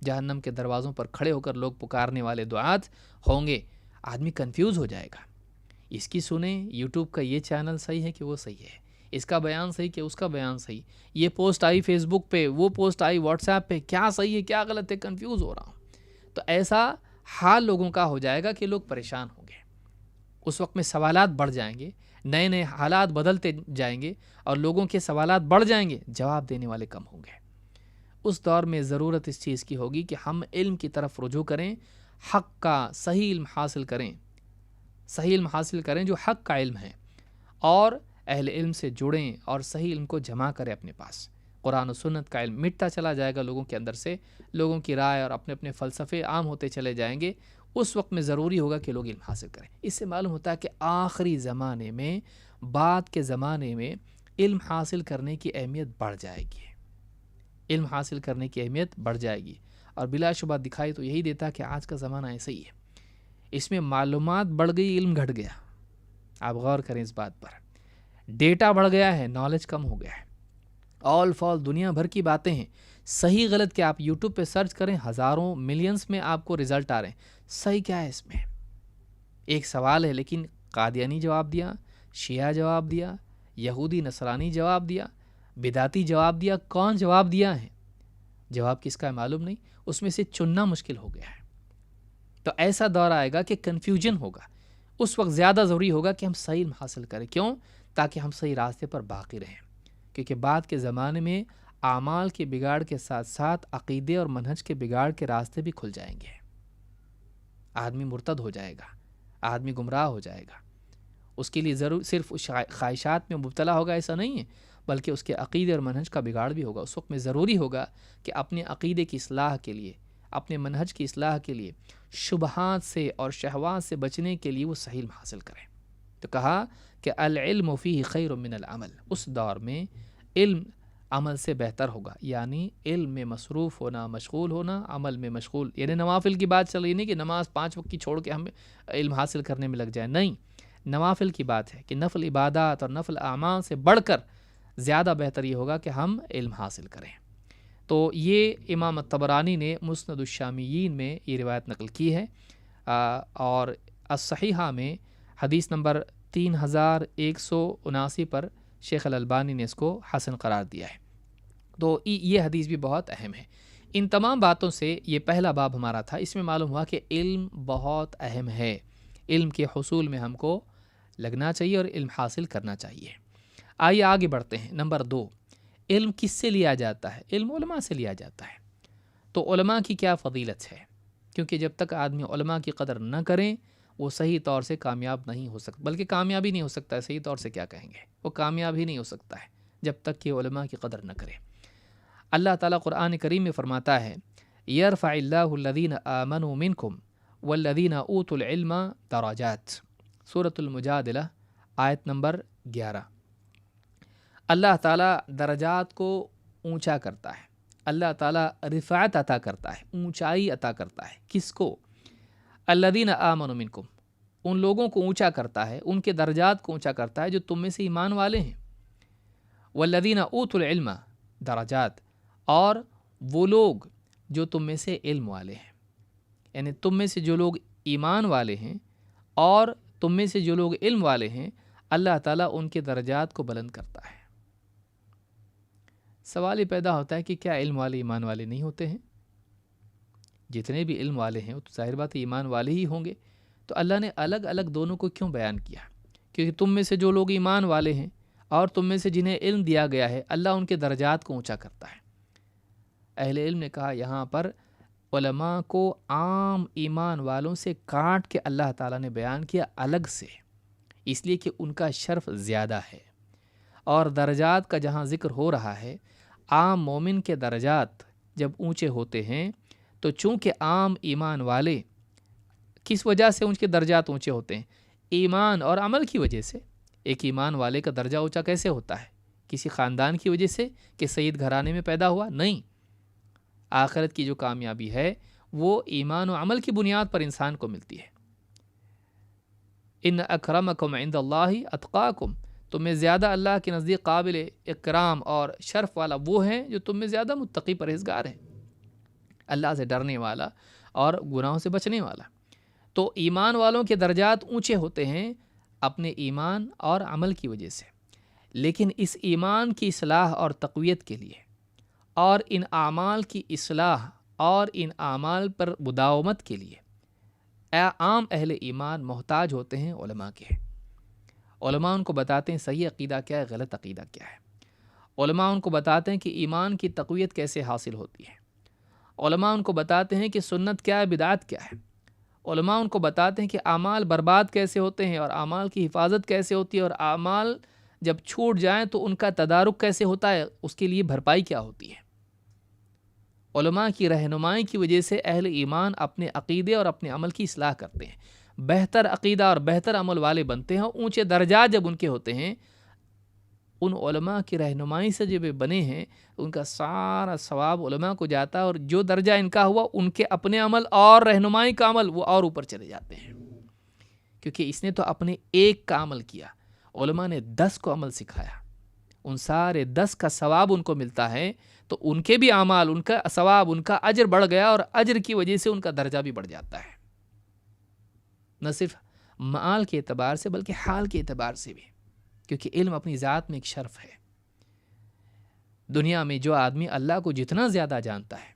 Speaker 1: جہنم کے دروازوں پر کھڑے ہو کر لوگ پکارنے والے دعات ہوں گے۔ آدمی کنفیوز ہو جائے گا، اس کی سنیں یوٹیوب کا یہ چینل صحیح ہے کہ وہ صحیح ہے، اس کا بیان صحیح کہ اس کا بیان صحیح، یہ پوسٹ آئی فیس بک پہ، وہ پوسٹ آئی واٹس ایپ پہ، کیا صحیح ہے کیا غلط ہے، کنفیوز ہو رہا ہوں۔ تو ایسا حال لوگوں کا ہو جائے گا کہ لوگ پریشان ہوں گے، اس وقت میں سوالات بڑھ جائیں گے، نئے نئے حالات بدلتے جائیں گے اور لوگوں کے سوالات بڑھ جائیں گے، جواب دینے والے کم ہوں گے۔ اس دور میں ضرورت اس چیز کی ہوگی کہ ہم علم کی طرف رجوع کریں، حق کا صحیح علم حاصل کریں، صحیح علم حاصل کریں جو حق کا علم ہے، اور اہل علم سے جڑیں اور صحیح علم کو جمع کریں اپنے پاس۔ قرآن و سنت کا علم مٹتا چلا جائے گا لوگوں کے اندر سے، لوگوں کی رائے اور اپنے اپنے فلسفے عام ہوتے چلے جائیں گے، اس وقت میں ضروری ہوگا کہ لوگ علم حاصل کریں۔ اس سے معلوم ہوتا ہے کہ آخری زمانے میں، بعد کے زمانے میں علم حاصل کرنے کی اہمیت بڑھ جائے گی، علم حاصل کرنے کی اہمیت بڑھ جائے گی، اور بلا شبہ دکھائی تو یہی دیتا کہ آج کا زمانہ ایسا ہی ہے، اس میں معلومات بڑھ گئی، علم گھٹ گیا۔ آپ غور کریں اس بات پر، ڈیٹا بڑھ گیا ہے، نالج کم ہو گیا ہے، آل فال دنیا بھر کی باتیں ہیں، صحیح غلط کیا آپ یوٹیوب پہ سرچ کریں، ہزاروں ملینز میں آپ کو رزلٹ آ رہے ہیں، صحیح کیا ہے اس میں؟ ایک سوال ہے، لیکن قادیانی جواب دیا، شیعہ جواب دیا، یہودی نصرانی جواب دیا، بدعتی جواب دیا، کون جواب دیا ہے؟ جواب کس کا ہے معلوم نہیں، اس میں سے چننا مشکل ہو گیا ہے۔ تو ایسا دور آئے گا کہ کنفیوژن ہوگا، اس وقت زیادہ ضروری ہوگا کہ ہم صحیح علم حاصل کریں۔ کیوں؟ تاکہ ہم صحیح راستے پر باقی رہیں، کیونکہ بعد کے زمانے میں اعمال کے بگاڑ کے ساتھ ساتھ عقیدے اور منہج کے بگاڑ کے راستے بھی کھل جائیں گے۔ آدمی مرتد ہو جائے گا، آدمی گمراہ ہو جائے گا، اس کے لیے ضرور صرف خواہشات میں مبتلا ہوگا ایسا نہیں ہے، بلکہ اس کے عقیدے اور منہج کا بگاڑ بھی ہوگا۔ اس وقت میں ضروری ہوگا کہ اپنے عقیدے کی اصلاح کے لیے، اپنے منہج کی اصلاح کے لیے، شبہات سے اور شہوات سے بچنے کے لیے وہ صحیح علم حاصل کریں۔ تو کہا کہ العلم فیہ خیر من العمل، اس دور میں علم عمل سے بہتر ہوگا، یعنی علم میں مصروف ہونا، مشغول ہونا، عمل میں مشغول، یعنی نوافل کی بات چل رہی نہیں کہ نماز 5 وقت کی چھوڑ کے ہم علم حاصل کرنے میں لگ جائیں، نہیں، نوافل کی بات ہے کہ نفل عبادات اور نفل اعمال سے بڑھ کر زیادہ بہتر یہ ہوگا کہ ہم علم حاصل کریں۔ تو یہ امام الطبرانی نے مسند الشامیین میں یہ روایت نقل کی ہے، اور الصحیحہ میں حدیث نمبر 3179 پر شیخ الالبانی نے اس کو حسن قرار دیا ہے۔ تو یہ حدیث بھی بہت اہم ہے۔ ان تمام باتوں سے یہ پہلا باب ہمارا تھا، اس میں معلوم ہوا کہ علم بہت اہم ہے، علم کے حصول میں ہم کو لگنا چاہیے اور علم حاصل کرنا چاہیے۔ آئیے آگے بڑھتے ہیں۔ نمبر 2، علم کس سے لیا جاتا ہے؟ علم علماء سے لیا جاتا ہے۔ تو علماء کی کیا فضیلت ہے؟ کیونکہ جب تک آدمی علماء کی قدر نہ کریں وہ صحیح طور سے کامیاب نہیں ہو سکتا، بلکہ کامیابی نہیں ہو سکتا ہے، صحیح طور سے کیا کہیں گے، وہ کامیاب ہی نہیں ہو سکتا ہے جب تک کہ علماء کی قدر نہ کرے۔ اللہ تعالیٰ قرآن کریم میں فرماتا ہے یرفع اللہ الذین آمنوا منکم والذین اوتوا العلم درجات، سورۃ المجادلہ آیت نمبر 11۔ اللہ تعالیٰ درجات کو اونچا کرتا ہے، اللہ تعالیٰ رفعت عطا کرتا ہے، اونچائی عطا کرتا ہے۔ کس کو؟ الذین آمنوا منکم، ان لوگوں کو اونچا کرتا ہے، ان کے درجات کو اونچا کرتا ہے جو تم میں سے ایمان والے ہیں۔ والذین اوتوا العلم درجات، اور وہ لوگ جو تم میں سے علم والے ہیں، یعنی تم میں سے جو لوگ ایمان والے ہیں اور تم میں سے جو لوگ علم والے ہیں، اللہ تعالیٰ ان کے درجات کو بلند کرتا ہے۔ سوال یہ پیدا ہوتا ہے کہ کیا علم والے ایمان والے نہیں ہوتے ہیں؟ جتنے بھی علم والے ہیں وہ تو ظاہر بات ہے ایمان والے ہی ہوں گے، تو اللہ نے الگ الگ دونوں کو کیوں بیان کیا؟ کیونکہ تم میں سے جو لوگ ایمان والے ہیں اور تم میں سے جنہیں علم دیا گیا ہے، اللہ ان کے درجات کو اونچا کرتا ہے۔ اہل علم نے کہا یہاں پر علماء کو عام ایمان والوں سے کاٹ کے اللہ تعالیٰ نے بیان کیا الگ سے، اس لیے کہ ان کا شرف زیادہ ہے۔ اور درجات کا جہاں ذکر ہو رہا ہے، عام مومن کے درجات جب اونچے ہوتے ہیں تو چونکہ عام ایمان والے کس وجہ سے ان کے درجات اونچے ہوتے ہیں؟ ایمان اور عمل کی وجہ سے۔ ایک ایمان والے کا درجہ اونچا کیسے ہوتا ہے؟ کسی خاندان کی وجہ سے کہ سید گھرانے میں پیدا ہوا؟ نہیں، آخرت کی جو کامیابی ہے وہ ایمان و عمل کی بنیاد پر انسان کو ملتی ہے۔ ان اکرمکم عند اللہ اتقاکم، تم میں زیادہ اللہ کے نزدیک قابل اکرام اور شرف والا وہ ہیں جو تم میں زیادہ متقی پرہیزگار ہے، اللہ سے ڈرنے والا اور گناہوں سے بچنے والا۔ تو ایمان والوں کے درجات اونچے ہوتے ہیں اپنے ایمان اور عمل کی وجہ سے، لیکن اس ایمان کی اصلاح اور تقویت کے لیے اور ان اعمال کی اصلاح اور ان اعمال پر مداومت کے لیے عام اہل ایمان محتاج ہوتے ہیں علماء کے۔ علماء ان کو بتاتے ہیں صحیح عقیدہ کیا ہے، غلط عقیدہ کیا ہے۔ علماء ان کو بتاتے ہیں کہ ایمان کی تقویت کیسے حاصل ہوتی ہے۔ علماء ان کو بتاتے ہیں کہ سنت کیا ہے، بدعت کیا ہے۔ علماء ان کو بتاتے ہیں کہ اعمال برباد کیسے ہوتے ہیں اور اعمال کی حفاظت کیسے ہوتی ہے، اور اعمال جب چھوٹ جائیں تو ان کا تدارک کیسے ہوتا ہے، اس کے لیے بھرپائی کیا ہوتی ہے۔ علماء کی رہنمائی کی وجہ سے اہل ایمان اپنے عقیدے اور اپنے عمل کی اصلاح کرتے ہیں، بہتر عقیدہ اور بہتر عمل والے بنتے ہیں، اونچے درجات جب ان کے ہوتے ہیں۔ ان علماء کی رہنمائی سے جب بنے ہیں ان کا سارا ثواب علماء کو جاتا ہے، اور جو درجہ ان کا ہوا ان کے اپنے عمل اور رہنمائی کا عمل وہ اور اوپر چلے جاتے ہیں، کیونکہ اس نے تو اپنے ایک کا عمل کیا، علماء نے 10 کو عمل سکھایا، ان سارے 10 کا ثواب ان کو ملتا ہے، تو ان کے بھی اعمال، ان کا ثواب، ان کا اجر بڑھ گیا، اور اجر کی وجہ سے ان کا درجہ بھی بڑھ جاتا ہے، نہ صرف مال کے اعتبار سے بلکہ حال کے اعتبار سے بھی، کیونکہ علم اپنی ذات میں ایک شرف ہے۔ دنیا میں جو آدمی اللہ کو جتنا زیادہ جانتا ہے،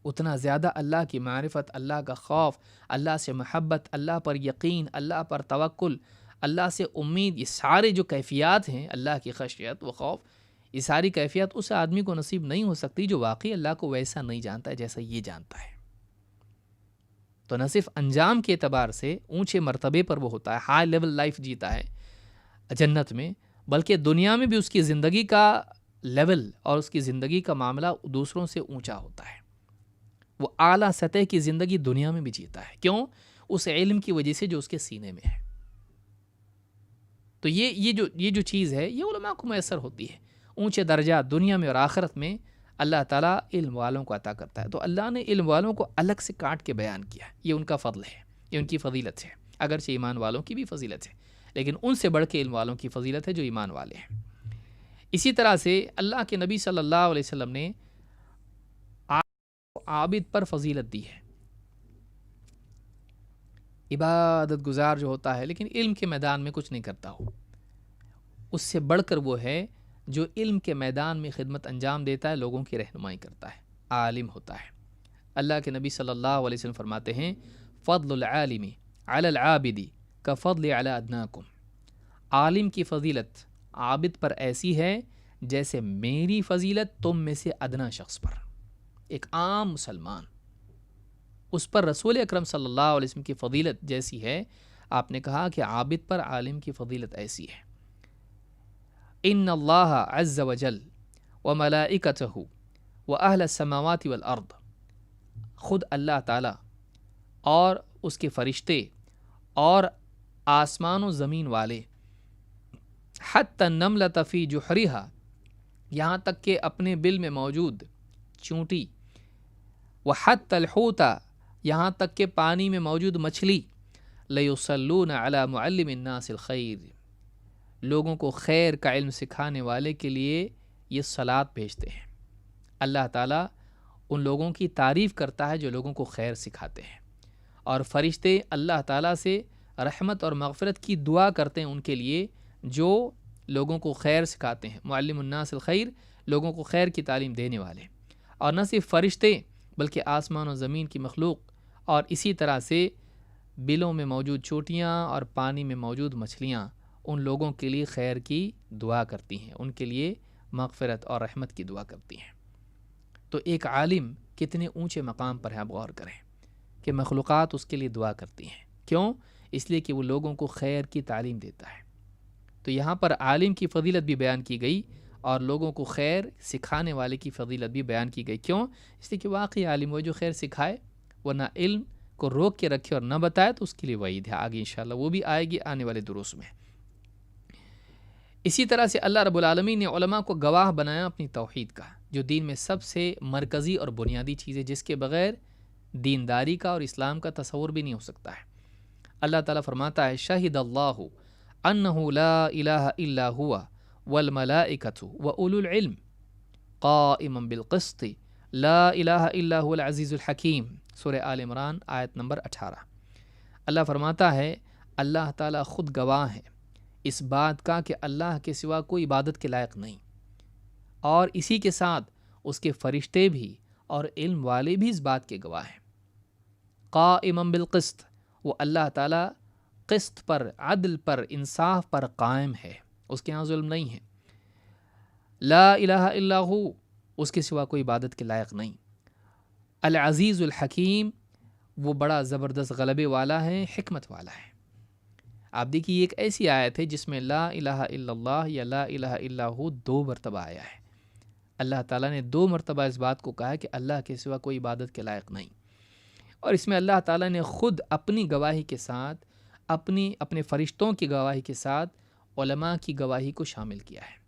Speaker 1: اتنا زیادہ اللہ کی معرفت، اللہ کا خوف، اللہ سے محبت، اللہ پر یقین، اللہ پر توکل، اللہ سے امید، یہ سارے جو کیفیات ہیں، اللہ کی خشیت و خوف، یہ ساری کیفیت اس آدمی کو نصیب نہیں ہو سکتی جو واقعی اللہ کو ویسا نہیں جانتا ہے جیسا یہ جانتا ہے۔ تو نہ صرف انجام کے اعتبار سے اونچے مرتبے پر وہ ہوتا ہے، ہائی لیول لائف جیتا ہے جنت میں، بلکہ دنیا میں بھی اس کی زندگی کا لیول اور اس کی زندگی کا معاملہ دوسروں سے اونچا ہوتا ہے۔ وہ اعلیٰ سطح کی زندگی دنیا میں بھی جیتا ہے، کیوں؟ اس علم کی وجہ سے جو اس کے سینے میں ہے۔ تو یہ جو چیز ہے، یہ علماء کو میسر ہوتی ہے۔ اونچے درجات دنیا میں اور آخرت میں اللہ تعالیٰ علم والوں کو عطا کرتا ہے۔ تو اللہ نے علم والوں کو الگ سے کاٹ کے بیان کیا، یہ ان کا فضل ہے، یہ ان کی فضیلت ہے، اگرچہ ایمان والوں کی بھی فضیلت ہے، لیکن ان سے بڑھ کے علم والوں کی فضیلت ہے جو ایمان والے ہیں۔ اسی طرح سے اللہ کے نبی صلی اللہ علیہ وسلم نے عابد پر فضیلت دی ہے، عبادت گزار جو ہوتا ہے لیکن علم کے میدان میں کچھ نہیں کرتا ہو، اس سے بڑھ کر وہ ہے جو علم کے میدان میں خدمت انجام دیتا ہے، لوگوں کی رہنمائی کرتا ہے، عالم ہوتا ہے۔ اللہ کے نبی صلی اللہ علیہ وسلم فرماتے ہیں، فضل العالم علی العابد کفضل علی ادناکم، عالم کی فضیلت عابد پر ایسی ہے جیسے میری فضیلت تم میں سے ادنا شخص پر، ایک عام مسلمان، اس پر رسول اکرم صلی اللہ علیہ وسلم کی فضیلت جیسی ہے، آپ نے کہا کہ عابد پر عالم کی فضیلت ایسی ہے۔ ان اللہ عز وجل وملائکتہ واہل السماوات والارض، خود اللہ تعالی اور اس کے فرشتے اور آسمان و زمین والے، حتی النملۃ فی جحرہا، یہاں تک کہ اپنے بل میں موجود چونٹی، وحتی الحوت، یہاں تک کہ پانی میں موجود مچھلی، لیصلون علی معلم الناس الخیر، لوگوں کو خیر کا علم سکھانے والے کے لیے یہ صلاۃ بھیجتے ہیں۔ اللہ تعالیٰ ان لوگوں کی تعریف کرتا ہے جو لوگوں کو خیر سکھاتے ہیں، اور فرشتے اللہ تعالیٰ سے رحمت اور مغفرت کی دعا کرتے ہیں ان کے لیے جو لوگوں کو خیر سکھاتے ہیں، معلم الناس الخیر، لوگوں کو خیر کی تعلیم دینے والے۔ اور نہ صرف فرشتے بلکہ آسمان و زمین کی مخلوق، اور اسی طرح سے بلوں میں موجود چوٹیاں اور پانی میں موجود مچھلیاں ان لوگوں کے لیے خیر کی دعا کرتی ہیں، ان کے لیے مغفرت اور رحمت کی دعا کرتی ہیں۔ تو ایک عالم کتنے اونچے مقام پر ہے، آپ غور کریں کہ مخلوقات اس کے لیے دعا کرتی ہیں، کیوں؟ اس لیے کہ وہ لوگوں کو خیر کی تعلیم دیتا ہے۔ تو یہاں پر عالم کی فضیلت بھی بیان کی گئی اور لوگوں کو خیر سکھانے والے کی فضیلت بھی بیان کی گئی، کیوں؟ اس لیے کہ واقعی عالم وہ جو خیر سکھائے، ورنہ علم کو روک کے رکھے اور نہ بتائے تو اس کے لیے وعید ہے، آگے انشاءاللہ وہ بھی آئے گی آنے والے دروس میں۔ اسی طرح سے اللہ رب العالمین نے علماء کو گواہ بنایا اپنی توحید کا، جو دین میں سب سے مرکزی اور بنیادی چیز ہے، جس کے بغیر دینداری کا اور اسلام کا تصور بھی نہیں ہو سکتا ہے۔ اللہ تعالیٰ فرماتا ہے، شہد اللہ انہ لا الہ الا ہوا والملائکۃ واولو العلم قائما بالقسط لا الہ الا هو العزیز الحکیم، سورہ آل عمران آیت نمبر 18۔ اللہ فرماتا ہے، اللہ تعالیٰ خود گواہ ہے اس بات کا کہ اللہ کے سوا کوئی عبادت کے لائق نہیں، اور اسی کے ساتھ اس کے فرشتے بھی اور علم والے بھی اس بات کے گواہ ہیں۔ قائما بالقسط، وہ اللہ تعالیٰ قسط پر، عدل پر، انصاف پر قائم ہے، اس کے ہاں ظلم نہیں ہے۔ لا الہ الا ہو، اس کے سوا کوئی عبادت کے لائق نہیں۔ العزیز الحکیم، وہ بڑا زبردست غلبے والا ہے، حکمت والا ہے۔ آپ دیکھیے، یہ ایک ایسی آیت ہے جس میں لا الہ الا اللہ یا لا الہ الا ہو 2 مرتبہ آیا ہے۔ اللہ تعالیٰ نے 2 مرتبہ اس بات کو کہا ہے کہ اللہ کے سوا کوئی عبادت کے لائق نہیں، اور اس میں اللہ تعالیٰ نے خود اپنی گواہی کے ساتھ، اپنے فرشتوں کی گواہی کے ساتھ علماء کی گواہی کو شامل کیا ہے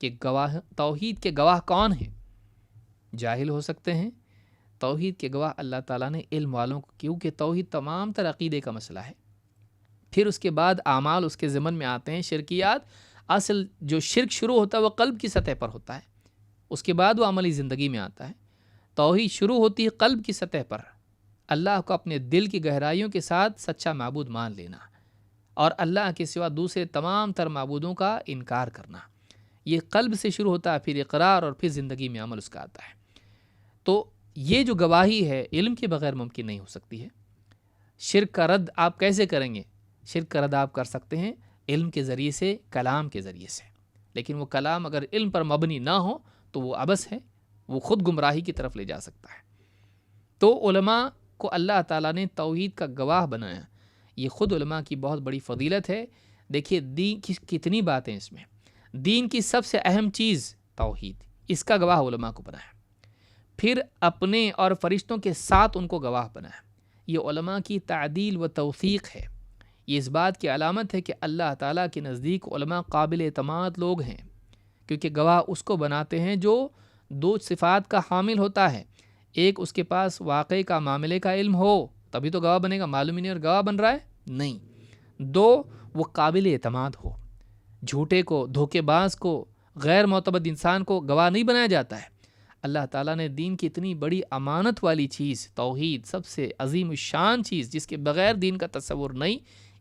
Speaker 1: کہ توحید کے گواہ کون ہیں؟ جاہل ہو سکتے ہیں، توحید کے گواہ اللہ تعالیٰ نے علم والوں کو، کیونکہ توحید تمام تر عقیدے کا مسئلہ ہے۔ پھر اس کے بعد اعمال اس کے ضمن میں آتے ہیں، شرکیات، اصل جو شرک شروع ہوتا ہے وہ قلب کی سطح پر ہوتا ہے، اس کے بعد وہ عملی زندگی میں آتا ہے۔ توحید شروع ہوتی ہے قلب کی سطح پر، اللہ کو اپنے دل کی گہرائیوں کے ساتھ سچا معبود مان لینا اور اللہ کے سوا دوسرے تمام تر معبودوں کا انکار کرنا۔ یہ قلب سے شروع ہوتا ہے، پھر اقرار اور پھر زندگی میں عمل اس کا آتا ہے۔ تو یہ جو گواہی ہے علم کے بغیر ممکن نہیں ہو سکتی ہے۔ شرک کا رد آپ کیسے کریں گے؟ شرک کا رد آپ کر سکتے ہیں علم کے ذریعے سے، کلام کے ذریعے سے، لیکن وہ کلام اگر علم پر مبنی نہ ہو تو وہ عبث ہے، وہ خود گمراہی کی طرف لے جا سکتا ہے۔ تو علماء کو اللہ تعالیٰ نے توحید کا گواہ بنایا، یہ خود علماء کی بہت بڑی فضیلت ہے۔ دیکھیے دین کی کتنی باتیں اس میں، دین کی سب سے اہم چیز توحید، اس کا گواہ علماء کو بنایا، پھر اپنے اور فرشتوں کے ساتھ ان کو گواہ بنایا۔ یہ علماء کی تعدیل و توثیق ہے، یہ اس بات کی علامت ہے کہ اللہ تعالیٰ کے نزدیک علماء قابل اعتماد لوگ ہیں، کیونکہ گواہ اس کو بناتے ہیں جو دو صفات کا حامل ہوتا ہے۔ ایک، اس کے پاس واقعے کا معاملے کا علم ہو تبھی تو گواہ بنے گا، معلوم ہی نہیں اور گواہ بن رہا ہے نہیں۔ دو، وہ قابل اعتماد ہو، جھوٹے کو، دھوکے باز کو، غیر معتمد انسان کو گواہ نہیں بنایا جاتا ہے۔ اللہ تعالیٰ نے دین کی اتنی بڑی امانت والی چیز توحید، سب سے عظیم الشان چیز جس کے بغیر دین کا تصور نہیں،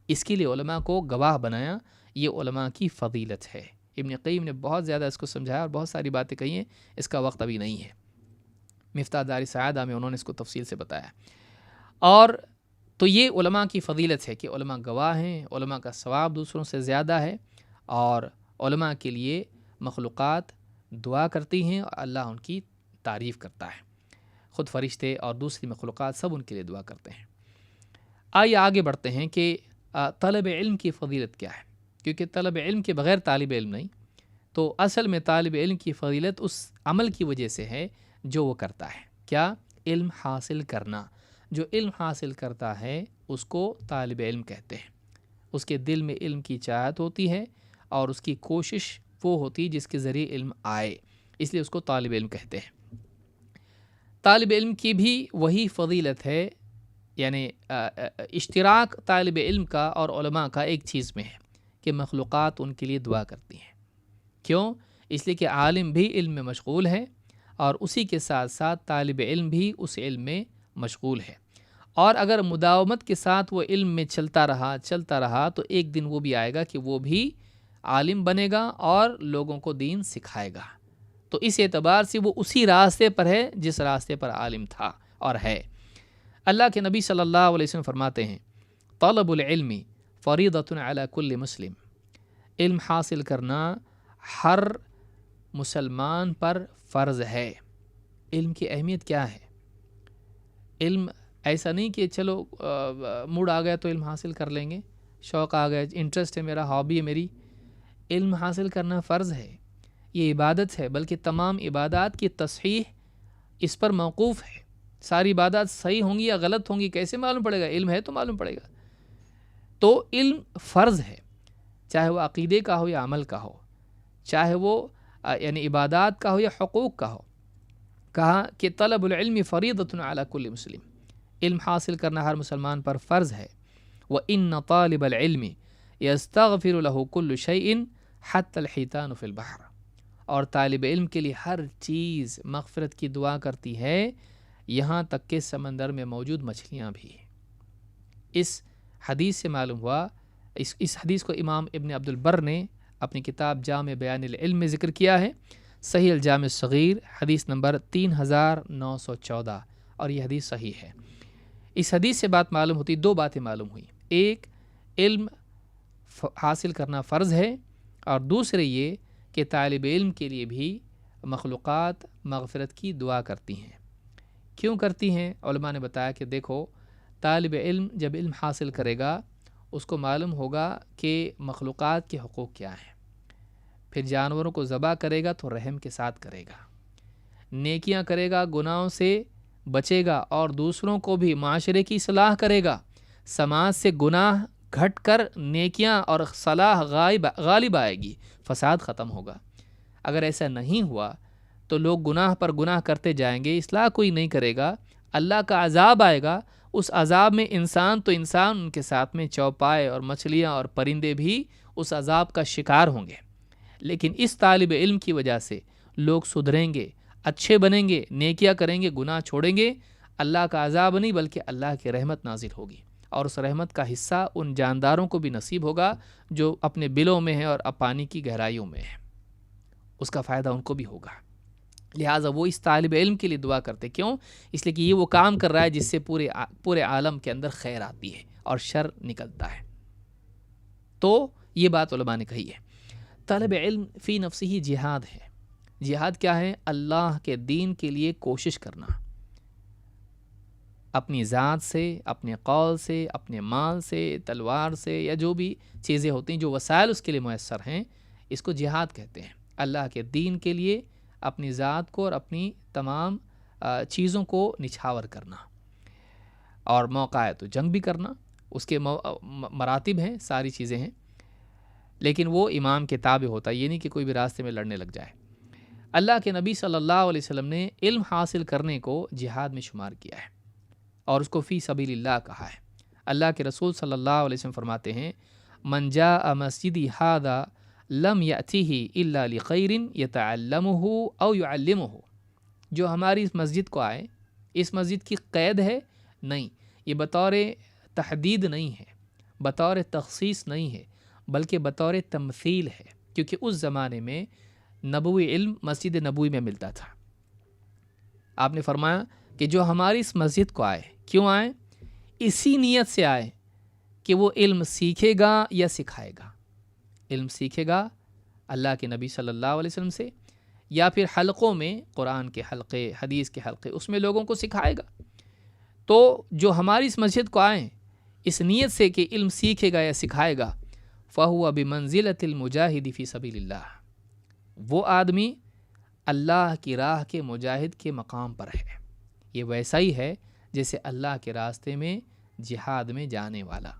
Speaker 1: اس کے لیے علماء کو گواہ بنایا۔ یہ علماء کی فضیلت ہے۔ ابن قیم نے بہت زیادہ اس کو سمجھایا اور بہت ساری باتیں کہی ہیں، اس کا وقت ابھی نہیں ہے۔ مفتاح دار سعادہ میں انہوں نے اس کو تفصیل سے بتایا۔ اور تو یہ علماء کی فضیلت ہے کہ علماء گواہ ہیں، علماء کا ثواب دوسروں سے زیادہ ہے، اور علماء کے لیے مخلوقات دعا کرتی ہیں اور اللہ ان کی تعریف کرتا ہے، خود فرشتے اور دوسری مخلوقات سب ان کے لیے دعا کرتے ہیں۔ آئیے آگے بڑھتے ہیں کہ طلب علم کی فضیلت کیا ہے، کیونکہ طلب علم کے بغیر طالب علم نہیں۔ تو اصل میں طالب علم کی فضیلت اس عمل کی وجہ سے ہے جو وہ کرتا ہے۔ کیا؟ علم حاصل کرنا۔ جو علم حاصل کرتا ہے اس کو طالب علم کہتے ہیں۔ اس کے دل میں علم کی چاہت ہوتی ہے اور اس کی کوشش وہ ہوتی ہے جس کے ذریعے علم آئے، اس لیے اس کو طالب علم کہتے ہیں۔ طالب علم کی بھی وہی فضیلت ہے، یعنی اشتراک طالب علم کا اور علماء کا ایک چیز میں ہے کہ مخلوقات ان کے لیے دعا کرتی ہیں۔ کیوں؟ اس لیے کہ عالم بھی علم میں مشغول ہے اور اسی کے ساتھ ساتھ طالب علم بھی اس علم میں مشغول ہے، اور اگر مداومت کے ساتھ وہ علم میں چلتا رہا تو ایک دن وہ بھی آئے گا کہ وہ بھی عالم بنے گا اور لوگوں کو دین سکھائے گا۔ تو اس اعتبار سے وہ اسی راستے پر ہے جس راستے پر عالم تھا اور ہے۔ اللہ کے نبی صلی اللہ علیہ وسلم فرماتے ہیں، طلب العلم فریضۃ علی کل مسلم، علم حاصل کرنا ہر مسلمان پر فرض ہے۔ علم کی اہمیت کیا ہے؟ علم ایسا نہیں کہ چلو موڈ آ گیا تو علم حاصل کر لیں گے، شوق آ گیا، انٹرسٹ ہے میرا، ہابی ہے میری۔ علم حاصل کرنا فرض ہے، یہ عبادت ہے، بلکہ تمام عبادات کی تصحیح اس پر موقوف ہے۔ ساری عبادات صحیح ہوں گی یا غلط ہوں گی کیسے معلوم پڑے گا؟ علم ہے تو معلوم پڑے گا۔ تو علم فرض ہے، چاہے وہ عقیدے کا ہو یا عمل کا ہو، چاہے وہ یعنی عبادات کا ہو یا حقوق کا ہو۔ کہا کہ طلب العلم فریضۃ علی کل مسلم، علم حاصل کرنا ہر مسلمان پر فرض ہے۔ وَإِنَّ طَالِبَ الْعِلْمِ يَسْتَغْفِرُ لَهُ كُلُّ شَيْءٍ حَتَّى الْحِيتَانُ فِي الْبَحْرِ، اور طالب علم کے لیے ہر چیز مغفرت کی دعا کرتی ہے، یہاں تک کہ سمندر میں موجود مچھلیاں بھی۔ اس حدیث سے معلوم ہوا، اس حدیث کو امام ابن عبد البر نے اپنی کتاب جامع بیان العلم میں ذکر کیا ہے، صحیح الجامع الصغیر حدیث نمبر 3914، اور یہ حدیث صحیح ہے۔ اس حدیث سے بات معلوم ہوتی، دو باتیں معلوم ہوئی، ایک علم حاصل کرنا فرض ہے، اور دوسرے یہ کہ طالب علم کے لیے بھی مخلوقات مغفرت کی دعا کرتی ہیں۔ کیوں کرتی ہیں؟ علماء نے بتایا کہ دیکھو، طالب علم جب علم حاصل کرے گا اس کو معلوم ہوگا کہ مخلوقات کے حقوق کیا ہیں، پھر جانوروں کو ذبح کرے گا تو رحم کے ساتھ کرے گا، نیکیاں کرے گا، گناہوں سے بچے گا، اور دوسروں کو بھی معاشرے کی اصلاح کرے گا، سماج سے گناہ گھٹ کر نیکیاں اور صلاح غالب آئے گی، فساد ختم ہوگا۔ اگر ایسا نہیں ہوا تو لوگ گناہ پر گناہ کرتے جائیں گے، اصلاح کوئی نہیں کرے گا، اللہ کا عذاب آئے گا، اس عذاب میں انسان تو انسان، ان کے ساتھ میں چوپائے اور مچھلیاں اور پرندے بھی اس عذاب کا شکار ہوں گے۔ لیکن اس طالب علم کی وجہ سے لوگ سدھریں گے، اچھے بنیں گے، نیکیاں کریں گے، گناہ چھوڑیں گے، اللہ کا عذاب نہیں بلکہ اللہ کی رحمت نازل ہوگی، اور اس رحمت کا حصہ ان جانداروں کو بھی نصیب ہوگا جو اپنے بلوں میں ہیں اور پانی کی گہرائیوں میں ہیں، اس کا فائدہ ان کو بھی ہوگا۔ لہٰذا وہ اس طالب علم کے لیے دعا کرتے، کیوں؟ اس لیے کہ یہ وہ کام کر رہا ہے جس سے پورے عالم کے اندر خیر آتی ہے اور شر نکلتا ہے۔ تو یہ بات علماء نے کہی ہے۔ طالب علم فی نفسی ہی جہاد ہے۔ جہاد کیا ہے؟ اللہ کے دین کے لیے کوشش کرنا، اپنی ذات سے، اپنے قول سے، اپنے مال سے، تلوار سے، یا جو بھی چیزیں ہوتی ہیں، جو وسائل اس کے لیے میسر ہیں، اس کو جہاد کہتے ہیں۔ اللہ کے دین کے لیے اپنی ذات کو اور اپنی تمام چیزوں کو نچھاور کرنا، اور موقع ہے تو جنگ بھی کرنا، اس کے مراتب ہیں، ساری چیزیں ہیں، لیکن وہ امام کے تابع ہوتا ہے، یہ نہیں کہ کوئی بھی راستے میں لڑنے لگ جائے۔ اللہ کے نبی صلی اللہ علیہ وسلم نے علم حاصل کرنے کو جہاد میں شمار کیا ہے اور اس کو فی سبیل اللہ کہا ہے۔ اللہ کے رسول صلی اللہ علیہ وسلم فرماتے ہیں، من جاء مسجدی ھذا لم یأتیہ الا لخیر یتعلمہ او یعلمہ، جو ہماری اس مسجد کو آئے، اس مسجد کی قید ہے نہیں، یہ بطور تحدید نہیں ہے، بطور تخصیص نہیں ہے، بلکہ بطور تمثیل ہے، کیونکہ اس زمانے میں نبوی علم مسجد نبوی میں ملتا تھا۔ آپ نے فرمایا کہ جو ہماری اس مسجد کو آئے، کیوں آئے؟ اسی نیت سے آئے کہ وہ علم سیکھے گا یا سکھائے گا۔ علم سیکھے گا اللہ کے نبی صلی اللہ علیہ وسلم سے، یا پھر حلقوں میں، قرآن کے حلقے، حدیث کے حلقے، اس میں لوگوں کو سکھائے گا۔ تو جو ہماری اس مسجد کو آئیں اس نیت سے کہ علم سیکھے گا یا سکھائے گا، فَهُوَ بِمَنزِلَةِ الْمُجَاهِدِ فِي سَبِيلِ اللَّهِ، وہ آدمی اللہ کی راہ کے مجاہد کے مقام پر ہے۔ یہ ویسا ہی ہے جیسے اللہ کے راستے میں جہاد میں جانے والا۔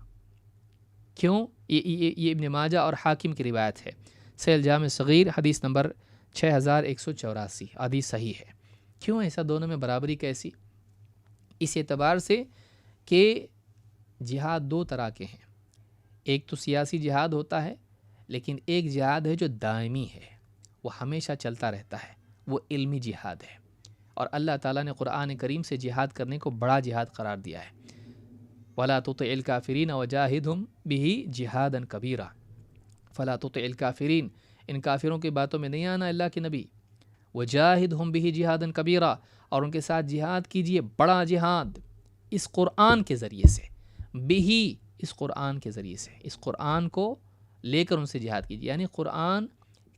Speaker 1: کیوں؟ یہ ابن ماجہ اور حاکم کی روایت ہے، صحیح الجامع صغیر حدیث نمبر 6184، حدیث صحیح ہے۔ کیوں ایسا دونوں میں برابری کیسی؟ اس اعتبار سے کہ جہاد دو طرح کے ہیں، ایک تو سیاسی جہاد ہوتا ہے، لیکن ایک جہاد ہے جو دائمی ہے، وہ ہمیشہ چلتا رہتا ہے، وہ علمی جہاد ہے، اور اللہ تعالیٰ نے قرآن کریم سے جہاد کرنے کو بڑا جہاد قرار دیا ہے۔ وَلَا تُطِعِ الْكَافِرِينَ وَجَاهِدْهُمْ بِهِ جِهَادًا كَبِيرًا، فَلَا تُطِعِ الْكَافِرِينَ، ان کافروں کی باتوں میں نہیں آنا اللہ کے نبی، وَجَاهِدْهُمْ بِهِ جِهَادًا كَبِيرًا، اور ان کے ساتھ جہاد کیجئے، بڑا جہاد، اس قرآن کے ذریعے سے، بِهِ، اس قرآن کے ذریعے سے، اس قرآن کو لے کر ان سے جہاد کیجئے، یعنی قرآن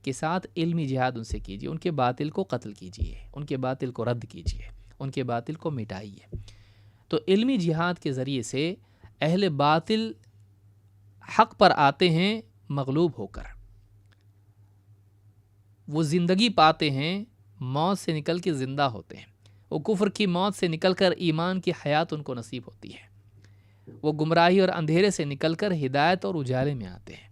Speaker 1: کے ساتھ علمی جہاد ان سے کیجئے، ان کے باطل کو قتل کیجئے، ان کے باطل کو رد کیجئے، ان کے باطل کو مٹائیے۔ تو علمی جہاد کے ذریعے سے اہل باطل حق پر آتے ہیں مغلوب ہو کر، وہ زندگی پاتے ہیں، موت سے نکل کے زندہ ہوتے ہیں، وہ کفر کی موت سے نکل کر ایمان کی حیات ان کو نصیب ہوتی ہے، وہ گمراہی اور اندھیرے سے نکل کر ہدایت اور اجالے میں آتے ہیں۔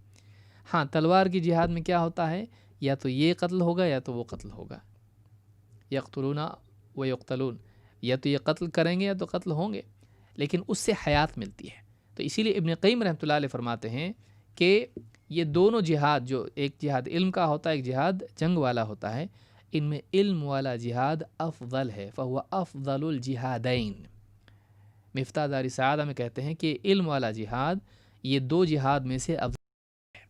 Speaker 1: ہاں، تلوار کی جہاد میں کیا ہوتا ہے؟ یا تو یہ قتل ہوگا یا تو وہ قتل ہوگا، یقتلون و یقتلون، یا تو یہ قتل کریں گے یا تو قتل ہوں گے، لیکن اس سے حیات ملتی ہے۔ تو اسی لیے ابن قیم رحمۃ اللہ علیہ فرماتے ہیں کہ یہ دونوں جہاد، جو ایک جہاد علم کا ہوتا ہے، ایک جہاد جنگ والا ہوتا ہے، ان میں علم والا جہاد افضل ہے، فہو افضل الجہادین۔ مفتاح دار سعادہ میں کہتے ہیں کہ علم والا جہاد یہ دو جہاد میں سے افضل ہے۔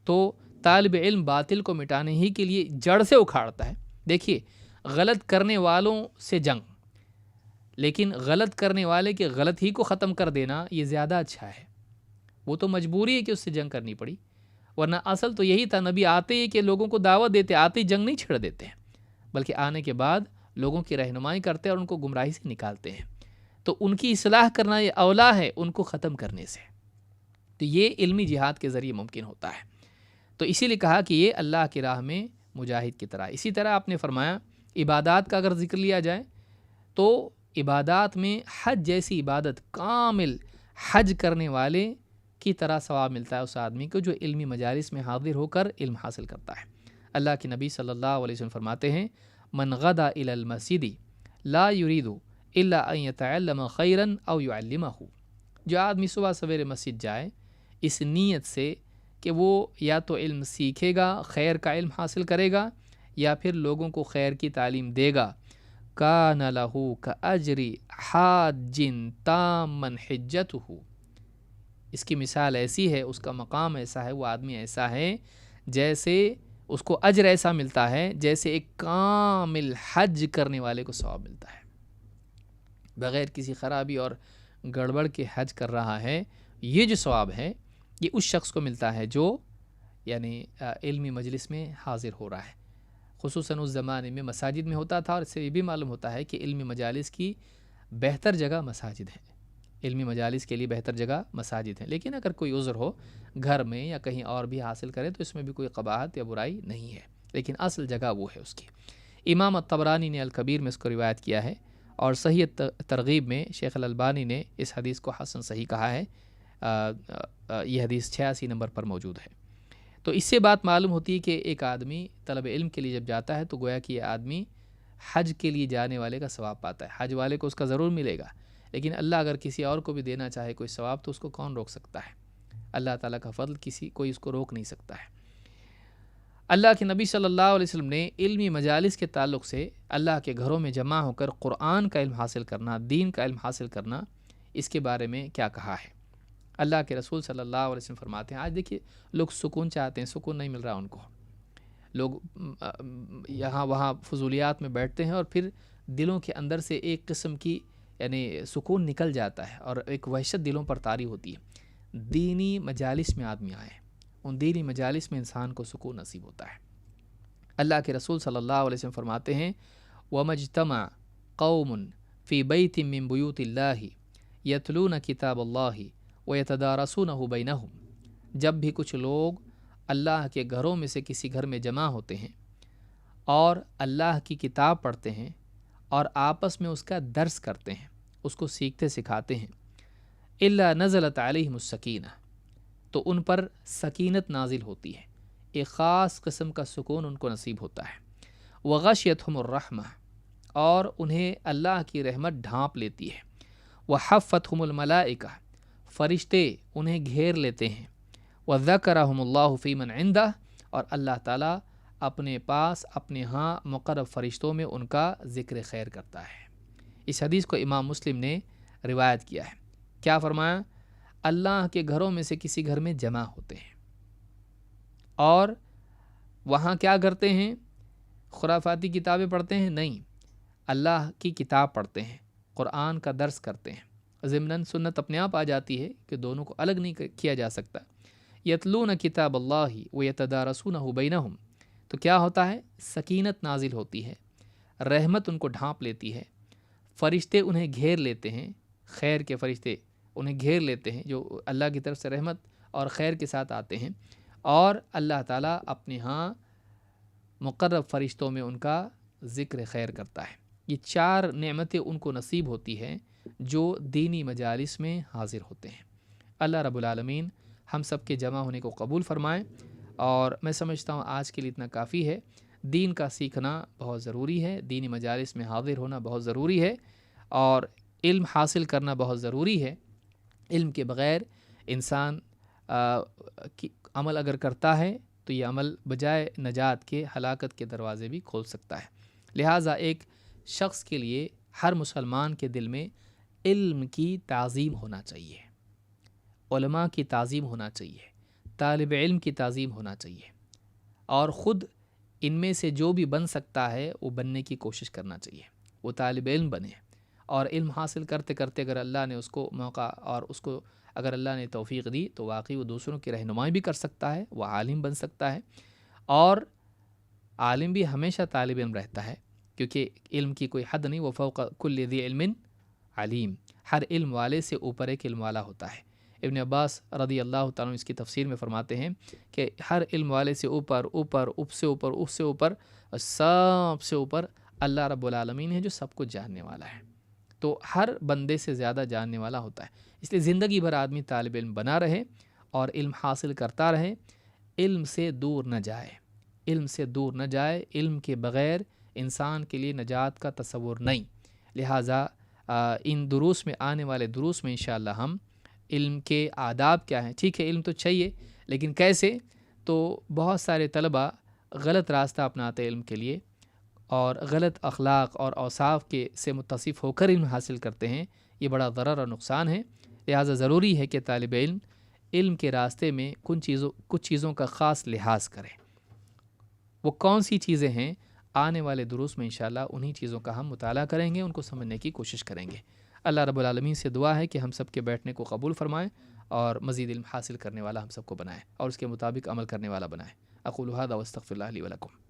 Speaker 1: تو طالب علم باطل کو مٹانے ہی کے لیے جڑ سے اکھاڑتا ہے۔ دیکھیے، غلط کرنے والوں سے جنگ، لیکن غلط کرنے والے کے غلط ہی کو ختم کر دینا یہ زیادہ اچھا ہے۔ وہ تو مجبوری ہے کہ اس سے جنگ کرنی پڑی، ورنہ اصل تو یہی تھا، نبی آتے ہی کہ لوگوں کو دعوت دیتے، آتے ہی جنگ نہیں چھڑ دیتے ہیں، بلکہ آنے کے بعد لوگوں کی رہنمائی کرتے اور ان کو گمراہی سے نکالتے ہیں۔ تو ان کی اصلاح کرنا یہ اولا ہے ان کو ختم کرنے سے۔ تو یہ علمی جہاد کے ذریعے ممکن ہوتا ہے۔ تو اسی لیے کہا کہ یہ اللہ کی راہ میں مجاہد کی طرح۔ اسی طرح آپ نے فرمایا عبادات کا اگر ذکر لیا جائے تو عبادات میں حج جیسی عبادت، کامل حج کرنے والے کی طرح ثواب ملتا ہے اس آدمی کو جو علمی مجالس میں حاضر ہو کر علم حاصل کرتا ہے۔ اللہ کے نبی صلی اللہ علیہ وسلم فرماتے ہیں، من غدا الی المسجد لا یرید الا ان یتعلم خیرا او یعلمہ، جو آدمی صبح سویرے مسجد جائے اس نیت سے کہ وہ یا تو علم سیکھے گا، خیر کا علم حاصل کرے گا، یا پھر لوگوں کو خیر کی تعلیم دے گا۔ کان لہ کاجر حاج تاما حجتہ، اس کی مثال ایسی ہے، اس کا مقام ایسا ہے، وہ آدمی ایسا ہے جیسے اس کو اجر ایسا ملتا ہے جیسے ایک کامل حج کرنے والے کو ثواب ملتا ہے، بغیر کسی خرابی اور گڑبڑ کے حج کر رہا ہے۔ یہ جو ثواب ہے یہ اس شخص کو ملتا ہے جو یعنی علمی مجلس میں حاضر ہو رہا ہے، خصوصاً اس زمانے میں مساجد میں ہوتا تھا، اور اس سے یہ بھی معلوم ہوتا ہے کہ علمی مجالس کی بہتر جگہ مساجد ہیں، علمی مجالس کے لیے بہتر جگہ مساجد ہیں، لیکن اگر کوئی عذر ہو گھر میں یا کہیں اور بھی حاصل کرے تو اس میں بھی کوئی قباحت یا برائی نہیں ہے، لیکن اصل جگہ وہ ہے اس کی۔ امام الطبرانی نے الکبیر میں اس کو روایت کیا ہے، اور صحیح ترغیب میں شیخ الالبانی نے اس حدیث کو حسن صحیح کہا ہے، یہ حدیث 86 نمبر پر موجود ہے۔ تو اس سے بات معلوم ہوتی ہے کہ ایک آدمی طلب علم کے لیے جب جاتا ہے تو گویا کہ یہ آدمی حج کے لیے جانے والے کا ثواب پاتا ہے، حج والے کو اس کا ضرور ملے گا، لیکن اللہ اگر کسی اور کو بھی دینا چاہے کوئی ثواب تو اس کو کون روک سکتا ہے؟ اللہ تعالیٰ کا فضل کوئی اس کو روک نہیں سکتا ہے۔ اللہ کے نبی صلی اللہ علیہ وسلم نے علمی مجالس کے تعلق سے اللہ کے گھروں میں جمع ہو کر قرآن کا علم حاصل کرنا، دین کا علم حاصل کرنا، اس کے بارے میں کیا کہا ہے؟ اللہ کے رسول صلی اللہ علیہ وسلم فرماتے ہیں، آج دیکھیے لوگ سکون چاہتے ہیں، سکون نہیں مل رہا ان کو، لوگ یہاں وہاں فضولیات میں بیٹھتے ہیں اور پھر دلوں کے اندر سے ایک قسم کی یعنی سکون نکل جاتا ہے اور ایک وحشت دلوں پر طاری ہوتی ہے۔ دینی مجالس میں آدمی آئے، ان دینی مجالس میں انسان کو سکون نصیب ہوتا ہے۔ اللہ کے رسول صلی اللہ علیہ وسلم فرماتے ہیں، وَمَجْتَمَعَ قَوْمٌ فِي بَيْتٍ مِّن بُيُوتِ اللَّهِ يَتْلُونَ كِتَابَ اللَّهِ وَيَتَدَارَسُونَهُ بَيْنَهُمْ، جب بھی کچھ لوگ اللہ کے گھروں میں سے کسی گھر میں جمع ہوتے ہیں اور اللہ کی کتاب پڑھتے ہیں اور آپس میں اس کا درس کرتے ہیں، اس کو سیکھتے سکھاتے ہیں، إِلَّا نَزَلَتْ عَلَيْهِمُ السَّكِينَةُ، تو ان پر سکینت نازل ہوتی ہے، ایک خاص قسم کا سکون ان کو نصیب ہوتا ہے۔ وَغَشِيَتْهُمُ الرَّحْمَةُ، اور انہیں اللہ کی رحمت ڈھانپ لیتی ہے۔ وَحَفَّتْهُمُ الْمَلَائِكَةُ، فرشتے انہیں گھیر لیتے ہیں۔ وَذَكَرَهُمُ اللَّهُ فِي مَنْ عِنْدَهُ، اور اللہ تعالیٰ اپنے پاس اپنے ہاں مقرب فرشتوں میں ان کا ذکر خیر کرتا ہے۔ اس حدیث کو امام مسلم نے روایت کیا ہے۔ کیا فرمایا؟ اللہ کے گھروں میں سے کسی گھر میں جمع ہوتے ہیں اور وہاں کیا کرتے ہیں؟ خرافاتی کتابیں پڑھتے ہیں؟ نہیں، اللہ کی کتاب پڑھتے ہیں، قرآن کا درس کرتے ہیں۔ ضمناً سنت اپنے آپ آ جاتی ہے کہ دونوں کو الگ نہیں کیا جا سکتا۔ یتلون کتاب اللہ ویتدارسونہ بینہم، تو کیا ہوتا ہے؟ سکینت نازل ہوتی ہے، رحمت ان کو ڈھانپ لیتی ہے، فرشتے انہیں گھیر لیتے ہیں، خیر کے فرشتے انہیں گھیر لیتے ہیں جو اللہ کی طرف سے رحمت اور خیر کے ساتھ آتے ہیں، اور اللہ تعالیٰ اپنے ہاں مقرب فرشتوں میں ان کا ذکر خیر کرتا ہے۔ یہ 4 نعمتیں ان کو نصیب ہوتی ہیں جو دینی مجالس میں حاضر ہوتے ہیں۔ اللہ رب العالمین ہم سب کے جمع ہونے کو قبول فرمائیں، اور میں سمجھتا ہوں آج کے لیے اتنا کافی ہے۔ دین کا سیکھنا بہت ضروری ہے، دینی مجالس میں حاضر ہونا بہت ضروری ہے، اور علم حاصل کرنا بہت ضروری ہے۔ علم کے بغیر انسان عمل اگر کرتا ہے تو یہ عمل بجائے نجات کے ہلاکت کے دروازے بھی کھول سکتا ہے۔ لہٰذا ایک شخص کے لیے، ہر مسلمان کے دل میں علم کی تعظیم ہونا چاہیے، علماء کی تعظیم ہونا چاہیے، طالب علم کی تعظیم ہونا چاہیے، اور خود ان میں سے جو بھی بن سکتا ہے وہ بننے کی کوشش کرنا چاہیے، وہ طالب علم بنے، اور علم حاصل کرتے کرتے اگر اللہ نے اس کو موقع اور اس کو اگر اللہ نے توفیق دی تو واقعی وہ دوسروں کی رہنمائی بھی کر سکتا ہے، وہ عالم بن سکتا ہے۔ اور عالم بھی ہمیشہ طالب علم رہتا ہے، کیونکہ علم کی کوئی حد نہیں، وہ فوق کل ذی علم علیم، ہر علم والے سے اوپر ایک علم والا ہوتا ہے۔ ابن عباس رضی اللہ تعالیٰ اس کی تفسیر میں فرماتے ہیں کہ ہر علم والے سے اوپر اس سے اوپر سب سے اوپر اللہ رب العالمین ہے جو سب کو جاننے والا ہے، تو ہر بندے سے زیادہ جاننے والا ہوتا ہے۔ اس لیے زندگی بھر آدمی طالب علم بنا رہے اور علم حاصل کرتا رہے، علم سے دور نہ جائے، علم سے دور نہ جائے، علم کے بغیر انسان کے لیے نجات کا تصور نہیں۔ لہٰذا ان دروس میں، آنے والے دروس میں انشاءاللہ ہم علم کے آداب کیا ہیں، ٹھیک ہے علم تو چاہیے لیکن کیسے؟ تو بہت سارے طلباء غلط راستہ اپناتے علم کے لیے اور غلط اخلاق اور اوصاف کے سے متصف ہو کر علم حاصل کرتے ہیں، یہ بڑا ضرر اور نقصان ہے۔ لہٰذا ضروری ہے کہ طالب علم علم کے راستے میں کچھ چیزوں کا خاص لحاظ کرے۔ وہ کون سی چیزیں ہیں؟ آنے والے دروس میں انشاءاللہ انہی چیزوں کا ہم مطالعہ کریں گے، ان کو سمجھنے کی کوشش کریں گے۔ اللہ رب العالمین سے دعا ہے کہ ہم سب کے بیٹھنے کو قبول فرمائیں اور مزید علم حاصل کرنے والا ہم سب کو بنائے اور اس کے مطابق عمل کرنے والا بنائے۔ اقول ھذا واستغفر اللہ لی ولکم۔